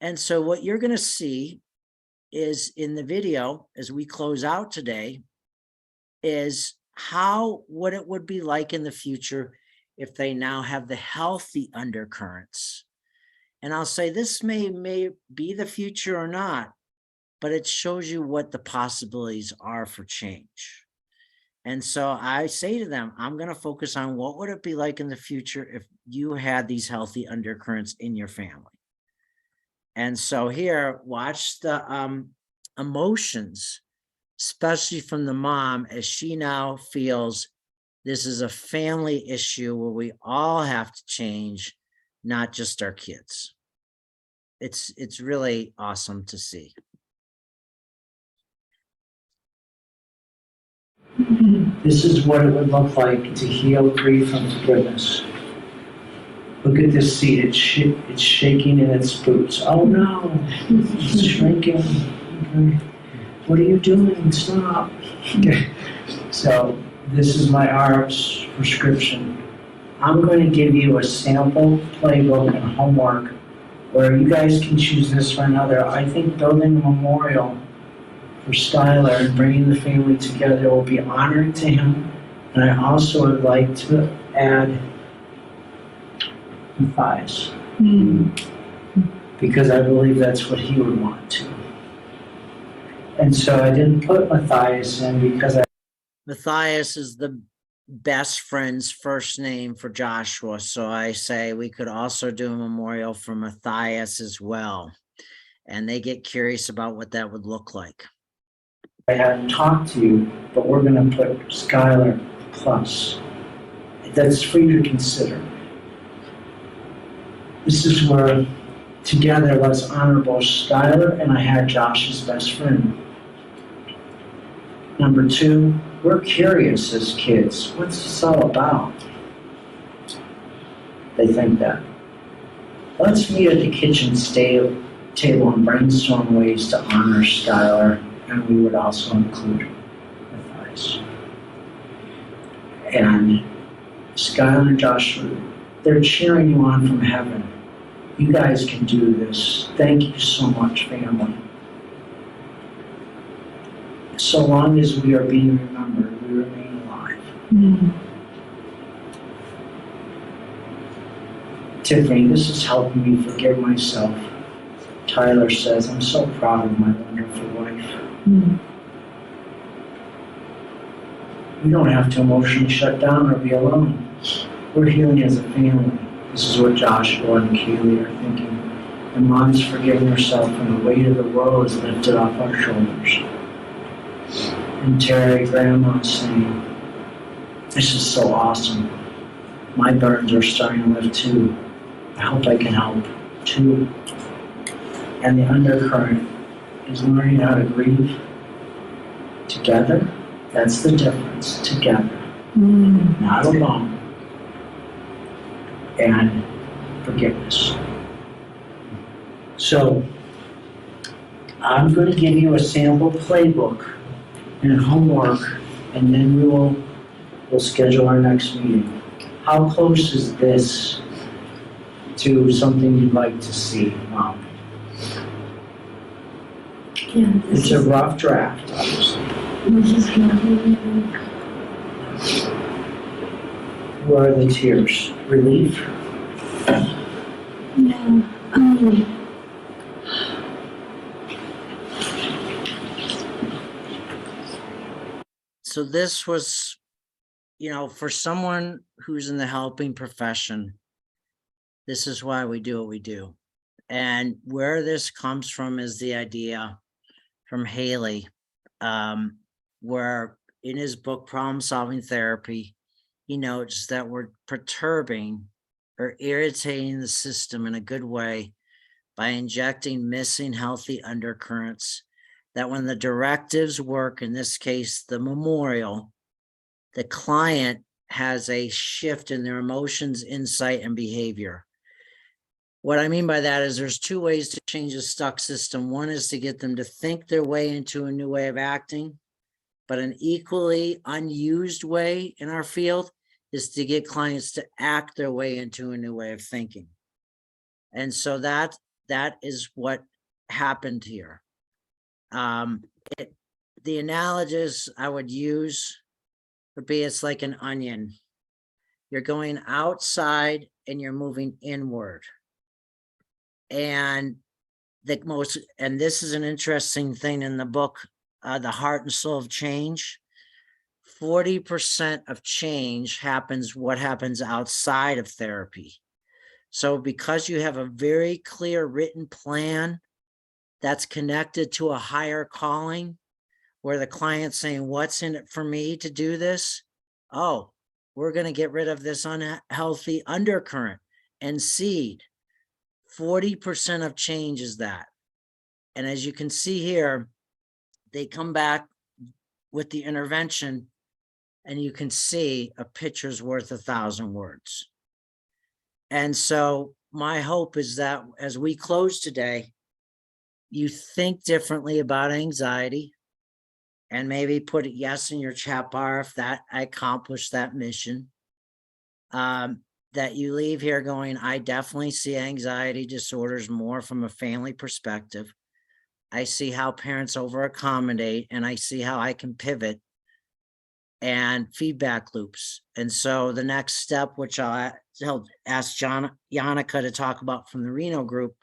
And so what you're going to see is in the video, as we close out today, is what it would be like in the future if they now have the healthy undercurrents. And I'll say this may be the future or not, but it shows you what the possibilities are for change. And so I say to them, I'm going to focus on what would it be like in the future if you had these healthy undercurrents in your family. And so here, watch the emotions, especially from the mom, as she now feels this is a family issue where we all have to change, not just our kids. It's really awesome to see. This is what it would look like to heal grief and forgiveness. Look at this seat. It's shaking in its boots. Oh no, it's shrinking. Okay. What are you doing? Stop. Okay. So this is my ARPS prescription. I'm going to give you a sample playbook and homework where you guys can choose this or another. I think building a memorial for Styler and bringing the family together will be honoring to him. And I also would like to add Matthias, because I believe that's what he would want to. And so I didn't put Matthias in because Matthias is the best friend's first name for Joshua. So I say we could also do a memorial for Matthias as well. And they get curious about what that would look like. I hadn't talked to you, but we're going to put Skylar plus. That's for you to consider. This is where together let's honor both Skylar and I had Josh's best friend. Number two, we're curious as kids. What's this all about? They think that. Let's meet at the kitchen table and brainstorm ways to honor Skylar, and we would also include Matthias. And Skylar and Joshua, they're cheering you on from heaven. You guys can do this. Thank you so much, family. So long as we are being remembered, we remain alive. Tiffany, this is helping me forgive myself. Tyler says, I'm so proud of my wonderful wife. We don't have to emotionally shut down or be alone. We're healing as a family. This is what Joshua and Kaylee are thinking. And Mom is forgiving herself and the weight of the world is lifted off our shoulders. And Terry, Grandma's saying, this is so awesome. My burdens are starting to lift too. I hope I can help too. And the undercurrent is learning how to grieve together. That's the difference, together, not alone. And forgiveness. So, I'm going to give you a sample playbook and homework, and then we'll schedule our next meeting. How close is this to something you'd like to see, Mom? Yeah, It's a rough draft, obviously. Where are the tears? Relief? No. So this was, for someone who's in the helping profession, this is why we do what we do. And where this comes from is the idea from Haley, where in his book, Problem Solving Therapy, he notes that we're perturbing or irritating the system in a good way by injecting missing healthy undercurrents that when the directives work, in this case, the memorial, the client has a shift in their emotions, insight, and behavior. What I mean by that is there's two ways to change a stuck system. One is to get them to think their way into a new way of acting, but an equally unused way in our field is to get clients to act their way into a new way of thinking. And so that is what happened here. The analogies I would use would be, it's like an onion. You're going outside and you're moving inward. And this is an interesting thing in the book, The Heart and Soul of Change. 40% of change what happens outside of therapy. So because you have a very clear written plan that's connected to a higher calling, where the client's saying, what's in it for me to do this? Oh, we're going to get rid of this unhealthy undercurrent and seed. 40% of change is that. And as you can see here, they come back with the intervention and you can see a picture's worth 1,000 words. And so my hope is that as we close today, you think differently about anxiety and maybe put a yes in your chat bar if that accomplished that mission. That you leave here going, I definitely see anxiety disorders more from a family perspective. I see how parents over accommodate, and I see how I can pivot and feedback loops. And so the next step, which I'll ask Yannicka to talk about from the Reno group,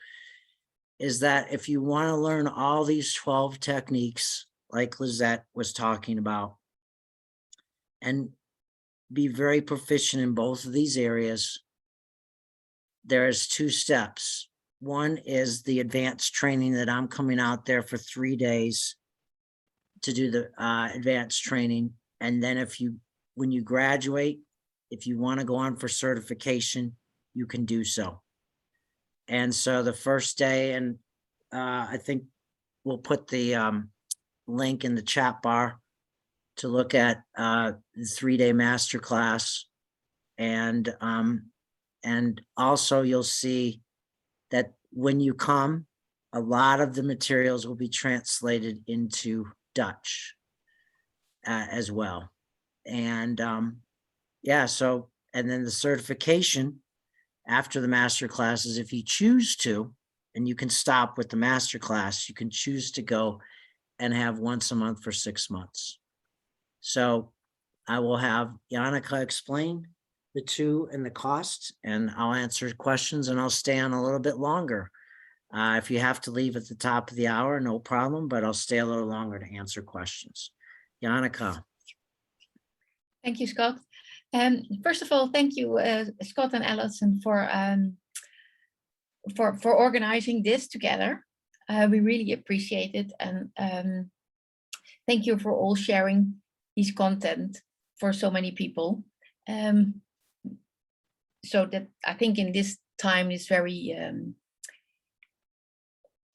is that if you want to learn all these 12 techniques, like Lizette was talking about, and be very proficient in both of these areas, there's 2 steps. One is the advanced training that I'm coming out there for 3 days to do the advanced training. And then when you graduate, if you want to go on for certification, you can do so. And so the first day, and I think we'll put the link in the chat bar to look at the 3-day masterclass. And also you'll see that when you come, a lot of the materials will be translated into Dutch as well. And yeah, so, and then the certification after the master classes, if you choose to, and you can stop with the master class, you can choose to go and have once a month for 6 months. So I will have Yannicka explain the 2 and the cost, and I'll answer questions, and I'll stay on a little bit longer. If you have to leave at the top of the hour, no problem, but I'll stay a little longer to answer questions. Yannicka. Thank you, Scott. First of all, thank you, Scott and Alison, for organizing this together. We really appreciate it, and thank you for all sharing this content for so many people. So that I think in this time is very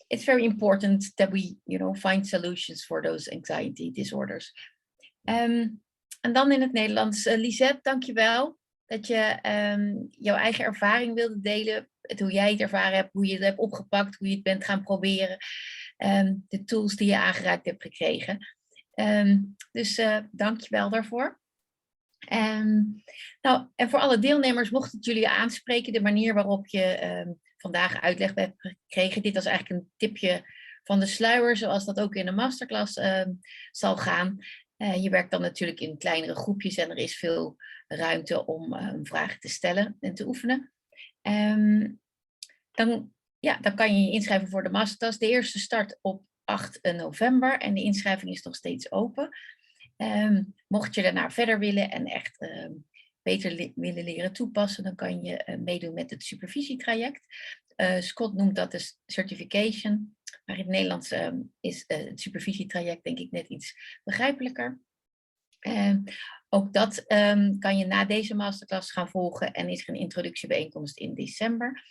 it's very important that we find solutions for those anxiety disorders. En dan in het Nederlands. Lisette, dankjewel dat je jouw eigen ervaring wilde delen. Hoe jij het ervaren hebt, hoe je het hebt opgepakt, hoe je het bent gaan proberen. De tools die je aangereikt hebt gekregen. Dus dankjewel daarvoor. Nou, en voor alle deelnemers, mocht het jullie aanspreken, de manier waarop je vandaag uitleg hebt gekregen. Dit was eigenlijk een tipje van de sluier, zoals dat ook in de masterclass zal gaan. Je werkt dan natuurlijk in kleinere groepjes en er is veel ruimte om vragen te stellen en te oefenen. Dan kan je je inschrijven voor de masterclass. De eerste start op 8 november en de inschrijving is nog steeds open. Mocht je daarna verder willen en echt beter willen leren toepassen, dan kan je meedoen met het supervisietraject. Scott noemt dat de certification, maar in het Nederlands is het supervisietraject denk ik net iets begrijpelijker. Ook dat kan je na deze masterclass gaan volgen en is er een introductiebijeenkomst in december.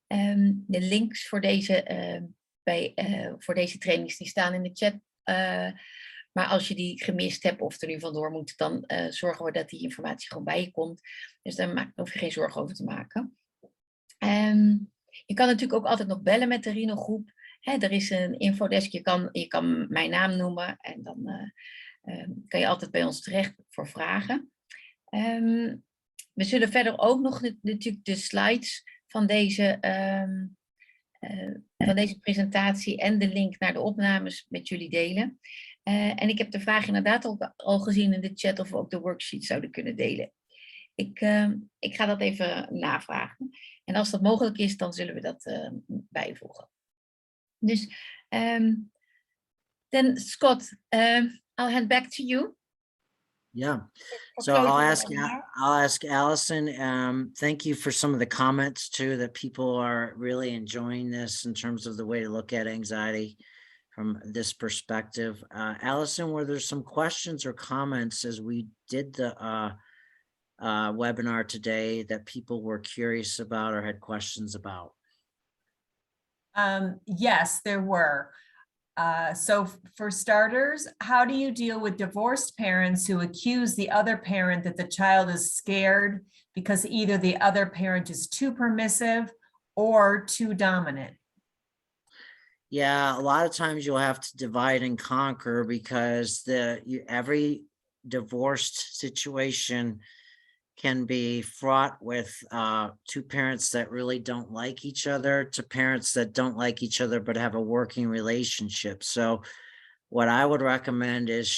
De links voor deze trainings die staan in de chat. Maar als je die gemist hebt of er nu vandoor moet, dan zorgen we dat die informatie gewoon bij je komt. Dus daar hoef je geen zorgen over te maken. Je kan natuurlijk ook altijd nog bellen met de Reno groep. Er is een infodesk, je kan mijn naam noemen en dan kan je altijd bij ons terecht voor vragen. We zullen verder ook nog natuurlijk de slides van deze presentatie en de link naar de opnames met jullie delen. En ik heb de vraag inderdaad ook al gezien in de chat of we ook de worksheet zouden kunnen delen. Ik ga dat even navragen. En als dat mogelijk is, dan zullen we dat bijvoegen. Dus, then Scott, I'll hand back to you. Yeah. So I'll ask Allison, thank you for some of the comments too, that people are really enjoying this in terms of the way to look at anxiety from this perspective. Allison, were there some questions or comments as we did the webinar today that people were curious about or had questions about? Yes, there were. So for starters, how do you deal with divorced parents who accuse the other parent that the child is scared because either the other parent is too permissive or too dominant? Yeah, a lot of times you'll have to divide and conquer because every divorced situation can be fraught with two parents that really don't like each other to parents that don't like each other but have a working relationship. So what I would recommend is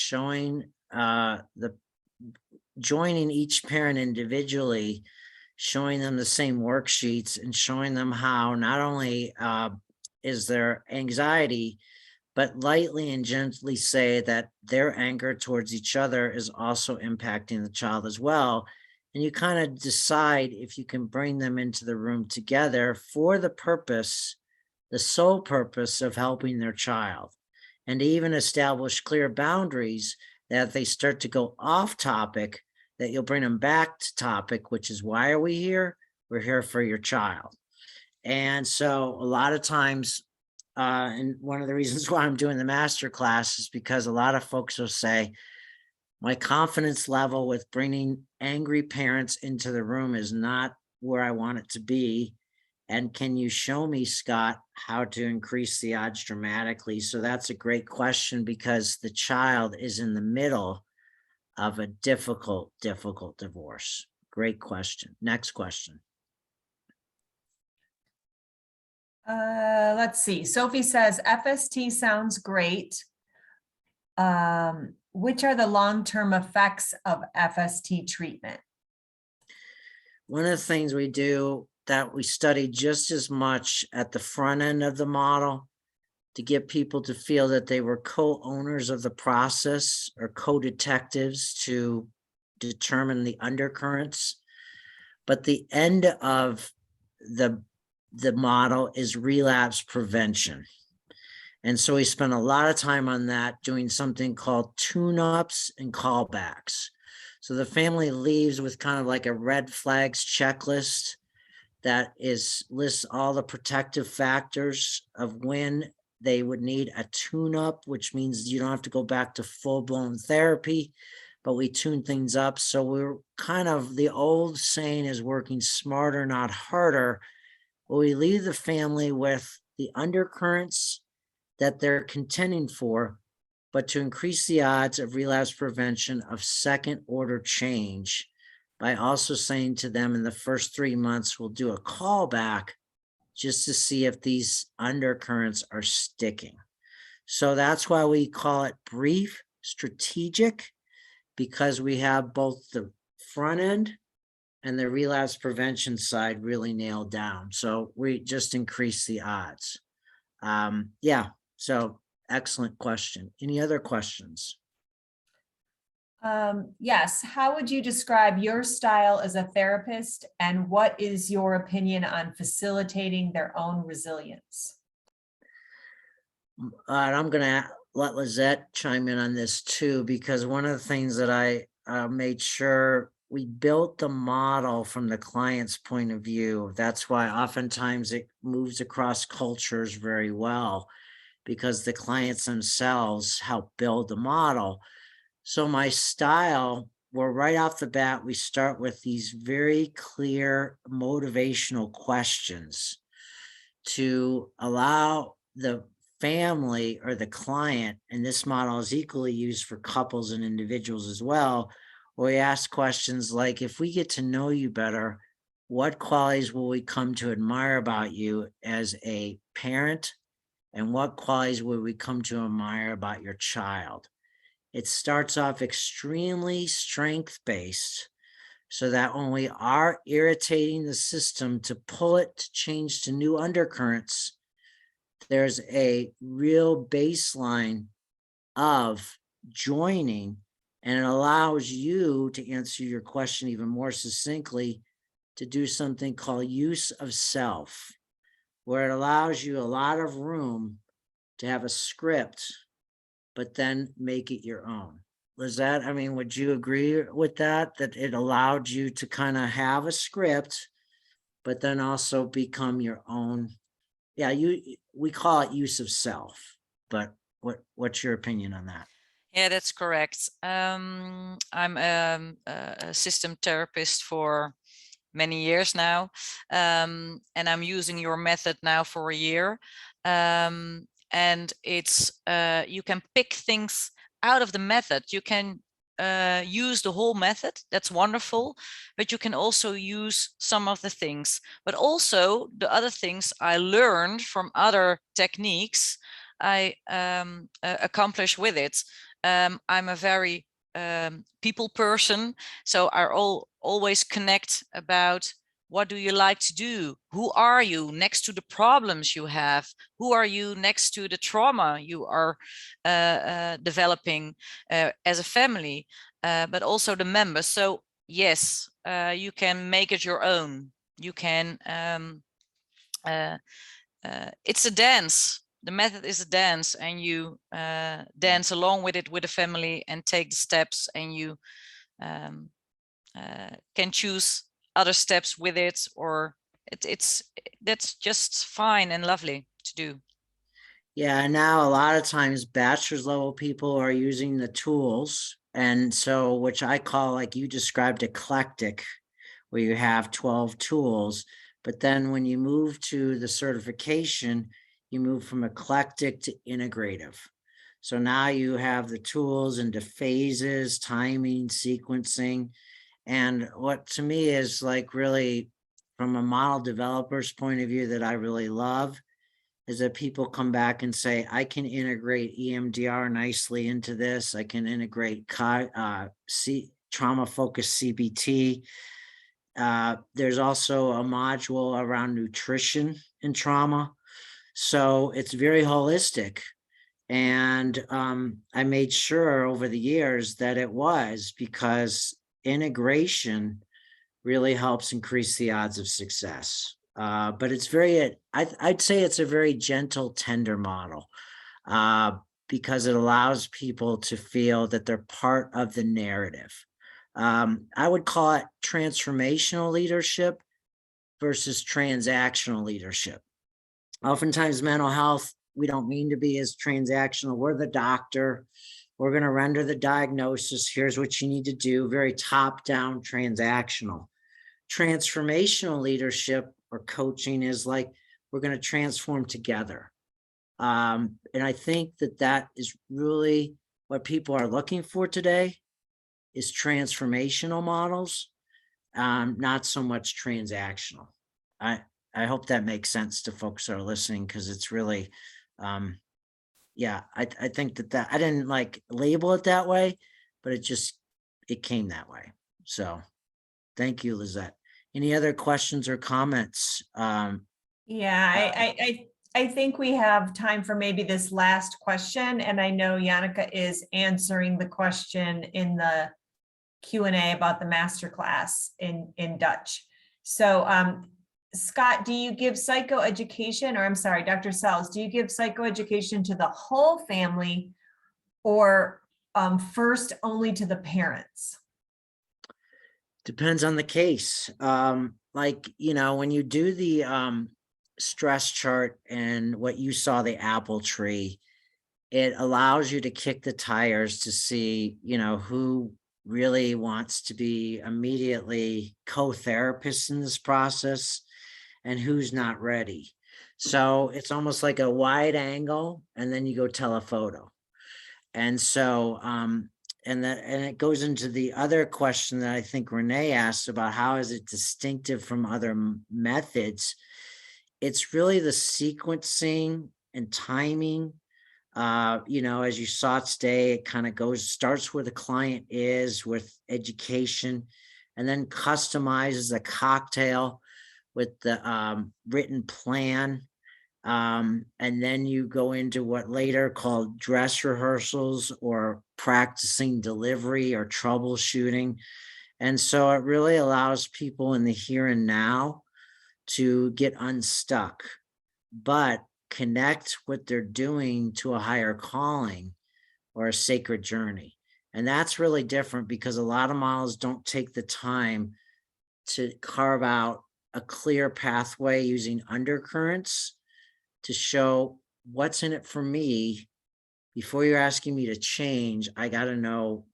joining each parent individually, showing them the same worksheets and showing them how not only is there anxiety, but lightly and gently say that their anger towards each other is also impacting the child as well. And you kind of decide if you can bring them into the room together for the sole purpose of helping their child, and to even establish clear boundaries that if they start to go off topic, that you'll bring them back to topic, which is, why are we here? We're here for your child. And so a lot of times, and one of the reasons why I'm doing the master class is because a lot of folks will say, my confidence level with bringing angry parents into the room is not where I want it to be. And can you show me, Scott, how to increase the odds dramatically? So that's a great question because the child is in the middle of a difficult divorce. Great question. Next question. Let's see. Sophie says, FST sounds great. Which are the long-term effects of FST treatment? One of the things we do that we study just as much at the front end of the model to get people to feel that they were co-owners of the process or co-detectives to determine the undercurrents. But the end of the model is relapse prevention. And so we spent a lot of time on that, doing something called tune-ups and callbacks. So the family leaves with kind of like a red flags checklist that lists all the protective factors of when they would need a tune-up, which means you don't have to go back to full-blown therapy, but we tune things up. So we're kind of, the old saying is working smarter, not harder. But we leave the family with the undercurrents that they're contending for, but to increase the odds of relapse prevention of second order change by also saying to them in the first 3 months, we'll do a callback just to see if these undercurrents are sticking. So that's why we call it brief, strategic, because we have both the front end and the relapse prevention side really nailed down. So we just increase the odds. Yeah, so excellent question. Any other questions? Yes. How would you describe your style as a therapist, and what is your opinion on facilitating their own resilience? And I'm going to let Lizette chime in on this too, because one of the things that I made sure we built the model from the client's point of view. That's why oftentimes it moves across cultures very well, because the clients themselves help build the model. So my style, well, right off the bat, we start with these very clear motivational questions to allow the family or the client, and this model is equally used for couples and individuals as well, where we ask questions like, if we get to know you better, what qualities will we come to admire about you as a parent? And what qualities will we come to admire about your child? It starts off extremely strength-based, so that when we are irritating the system to pull it to change to new undercurrents, there's a real baseline of joining, and it allows you to answer your question even more succinctly, to do something called use of self, where it allows you a lot of room to have a script, but then make it your own. Lizette, I mean, would you agree with that it allowed you to kind of have a script, but then also become your own? Yeah, we call it use of self, but what's your opinion on that? Yeah, that's correct. I'm a system therapist for many years now, and I'm using your method now for a year. And it's you can pick things out of the method. You can use the whole method. That's wonderful, but you can also use some of the things. But also the other things I learned from other techniques, I accomplish with it. I'm a very people person, so I always connect about what do you like to do? Who are you next to the problems you have? Who are you next to the trauma you are developing as a family, but also the members? So yes, you can make it your own. You can, it's a dance. The method is a dance, and you dance along with it with the family and take the steps, and you can choose other steps with it, or that's just fine and lovely to do. Yeah, now a lot of times bachelor's level people are using the tools, and so which I call, like you described, eclectic, where you have 12 tools. But then when you move to the certification, you move from eclectic to integrative. So now you have the tools into phases, timing, sequencing. And what to me is like really from a model developer's point of view that I really love is that people come back and say, I can integrate EMDR nicely into this. I can integrate trauma-focused CBT. There's also a module around nutrition and trauma. So it's very holistic. And I made sure over the years that it was, because integration really helps increase the odds of success. But it's very, I'd say it's a very gentle, tender model because it allows people to feel that they're part of the narrative. I would call it transformational leadership versus transactional leadership. Oftentimes mental health, we don't mean to be as transactional. We're the doctor. We're going to render the diagnosis. Here's what you need to do. Very top-down transactional. Transformational leadership or coaching is like, we're going to transform together. And I think that that is really what people are looking for today, is transformational models, not so much transactional. I hope that makes sense to folks that are listening, because it's really, yeah, I think that I didn't like label it that way, but it came that way. So thank you, Lizette. Any other questions or comments? Yeah, I think we have time for maybe this last question, and I know Yannicka is answering the question in the Q&A about the masterclass in Dutch. So Scott, do you give psychoeducation, or I'm sorry, Dr. Sells, do you give psychoeducation to the whole family, or first only to the parents? Depends on the case. Like, you know, when you do the stress chart and what you saw, the apple tree, it allows you to kick the tires to see, you know, who really wants to be immediately co-therapists in this process and who's not ready. So it's almost like a wide angle, and then you go telephoto. And so, and it goes into the other question that I think Renee asked about, how is it distinctive from other methods? It's really the sequencing and timing. You know, as you saw today, it kind of starts where the client is with education, and then customizes a cocktail with the written plan. And then you go into what later called dress rehearsals or practicing delivery or troubleshooting. And so it really allows people in the here and now to get unstuck, but connect what they're doing to a higher calling or a sacred journey. And that's really different, because a lot of models don't take the time to carve out a clear pathway using undercurrents to show what's in it for me, before you're asking me to change, I got to know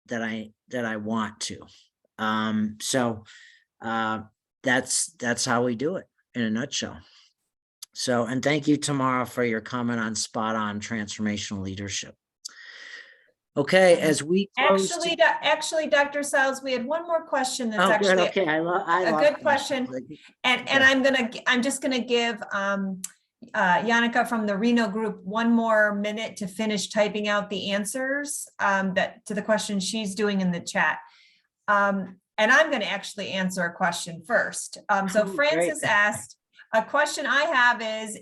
that I want to. So that's how we do it in a nutshell. So, and thank you, Tamara, for your comment on spot on transformational leadership. Okay, as we close. Actually, Dr. Stiles, we had one more question that's Oh, good. actually Okay, I a love good question. And I'm just gonna give Yannicka from the Reno group 1 more minute to finish typing out the answers to the question she's doing in the chat. And I'm going to actually answer a question first. So Francis asked, a question I have is,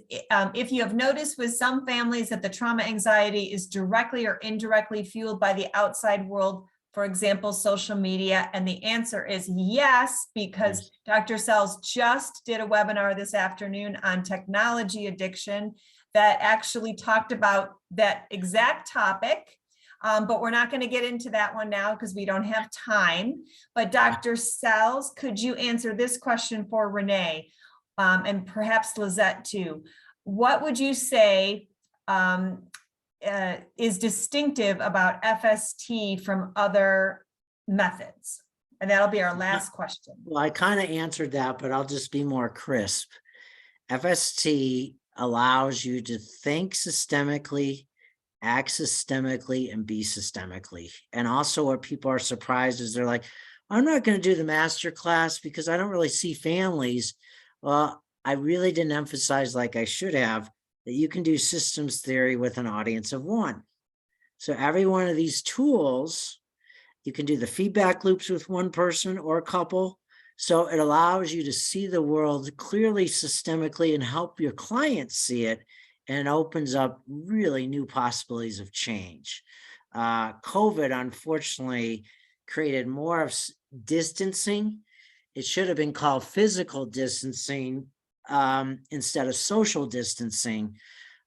if you have noticed with some families that the trauma anxiety is directly or indirectly fueled by the outside world, for example, social media, and the answer is yes, because Dr. Sells just did a webinar this afternoon on technology addiction that actually talked about that exact topic. But we're not going to get into that one now because we don't have time. But Dr. Sells, could you answer this question for Renee? And perhaps Lizette too. What would you say is distinctive about FST from other methods? And that'll be our last question. Well, I kind of answered that, but I'll just be more crisp. FST allows you to think systemically, act systemically, and be systemically. And also what people are surprised is they're like, I'm not going to do the master class because I don't really see families. Well, I really didn't emphasize, like I should have, that you can do systems theory with an audience of 1. So every one of these tools, you can do the feedback loops with 1 person or a couple. So it allows you to see the world clearly, systemically, and help your clients see it. And it opens up really new possibilities of change. COVID, unfortunately, created more of distancing. It should have been called physical distancing instead of social distancing.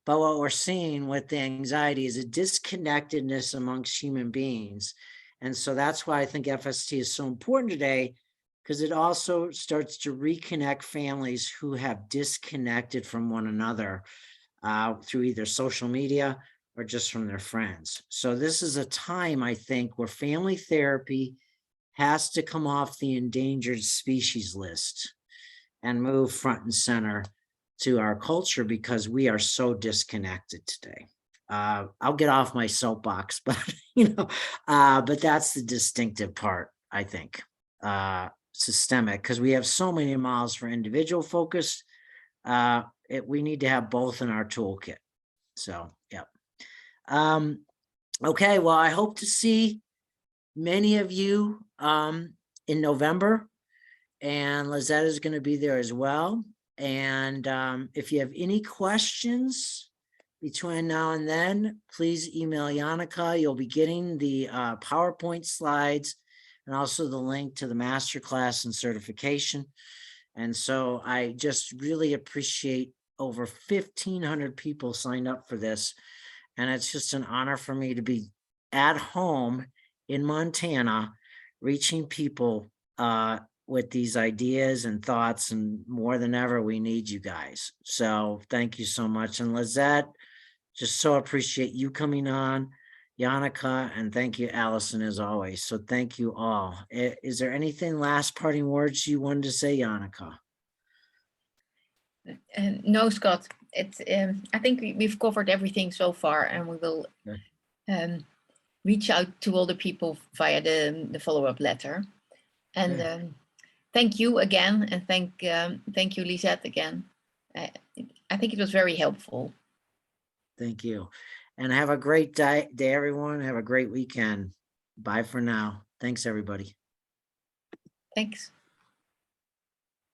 But what we're seeing with the anxiety is a disconnectedness amongst human beings. And so that's why I think FST is so important today, because it also starts to reconnect families who have disconnected from one another through either social media or just from their friends. So this is a time, I think, where family therapy has to come off the endangered species list and move front and center to our culture, because we are so disconnected today. I'll get off my soapbox, but but that's the distinctive part, I think, systemic, because we have so many models for individual focus. We need to have both in our toolkit. So, yeah. Okay, well, I hope to see many of you in November, and Lizette is going to be there as well. And if you have any questions between now and then, please email Yannicka. You'll be getting the PowerPoint slides and also the link to the masterclass and certification. And so I just really appreciate over 1,500 people signed up for this. And it's just an honor for me to be at home in Montana, reaching people with these ideas and thoughts, and more than ever, we need you guys. So thank you so much. And Lizette, just so appreciate you coming on, Yannicka, and thank you, Allison, as always. So thank you all. Is there anything, last parting words you wanted to say, Yannicka? No, Scott, it's I think we've covered everything so far, and we will reach out to all the people via the follow-up letter. And thank you again, and thank you, Lisette, again. I think it was very helpful. Thank you. And have a great day, everyone. Have a great weekend. Bye for now. Thanks, everybody. Thanks.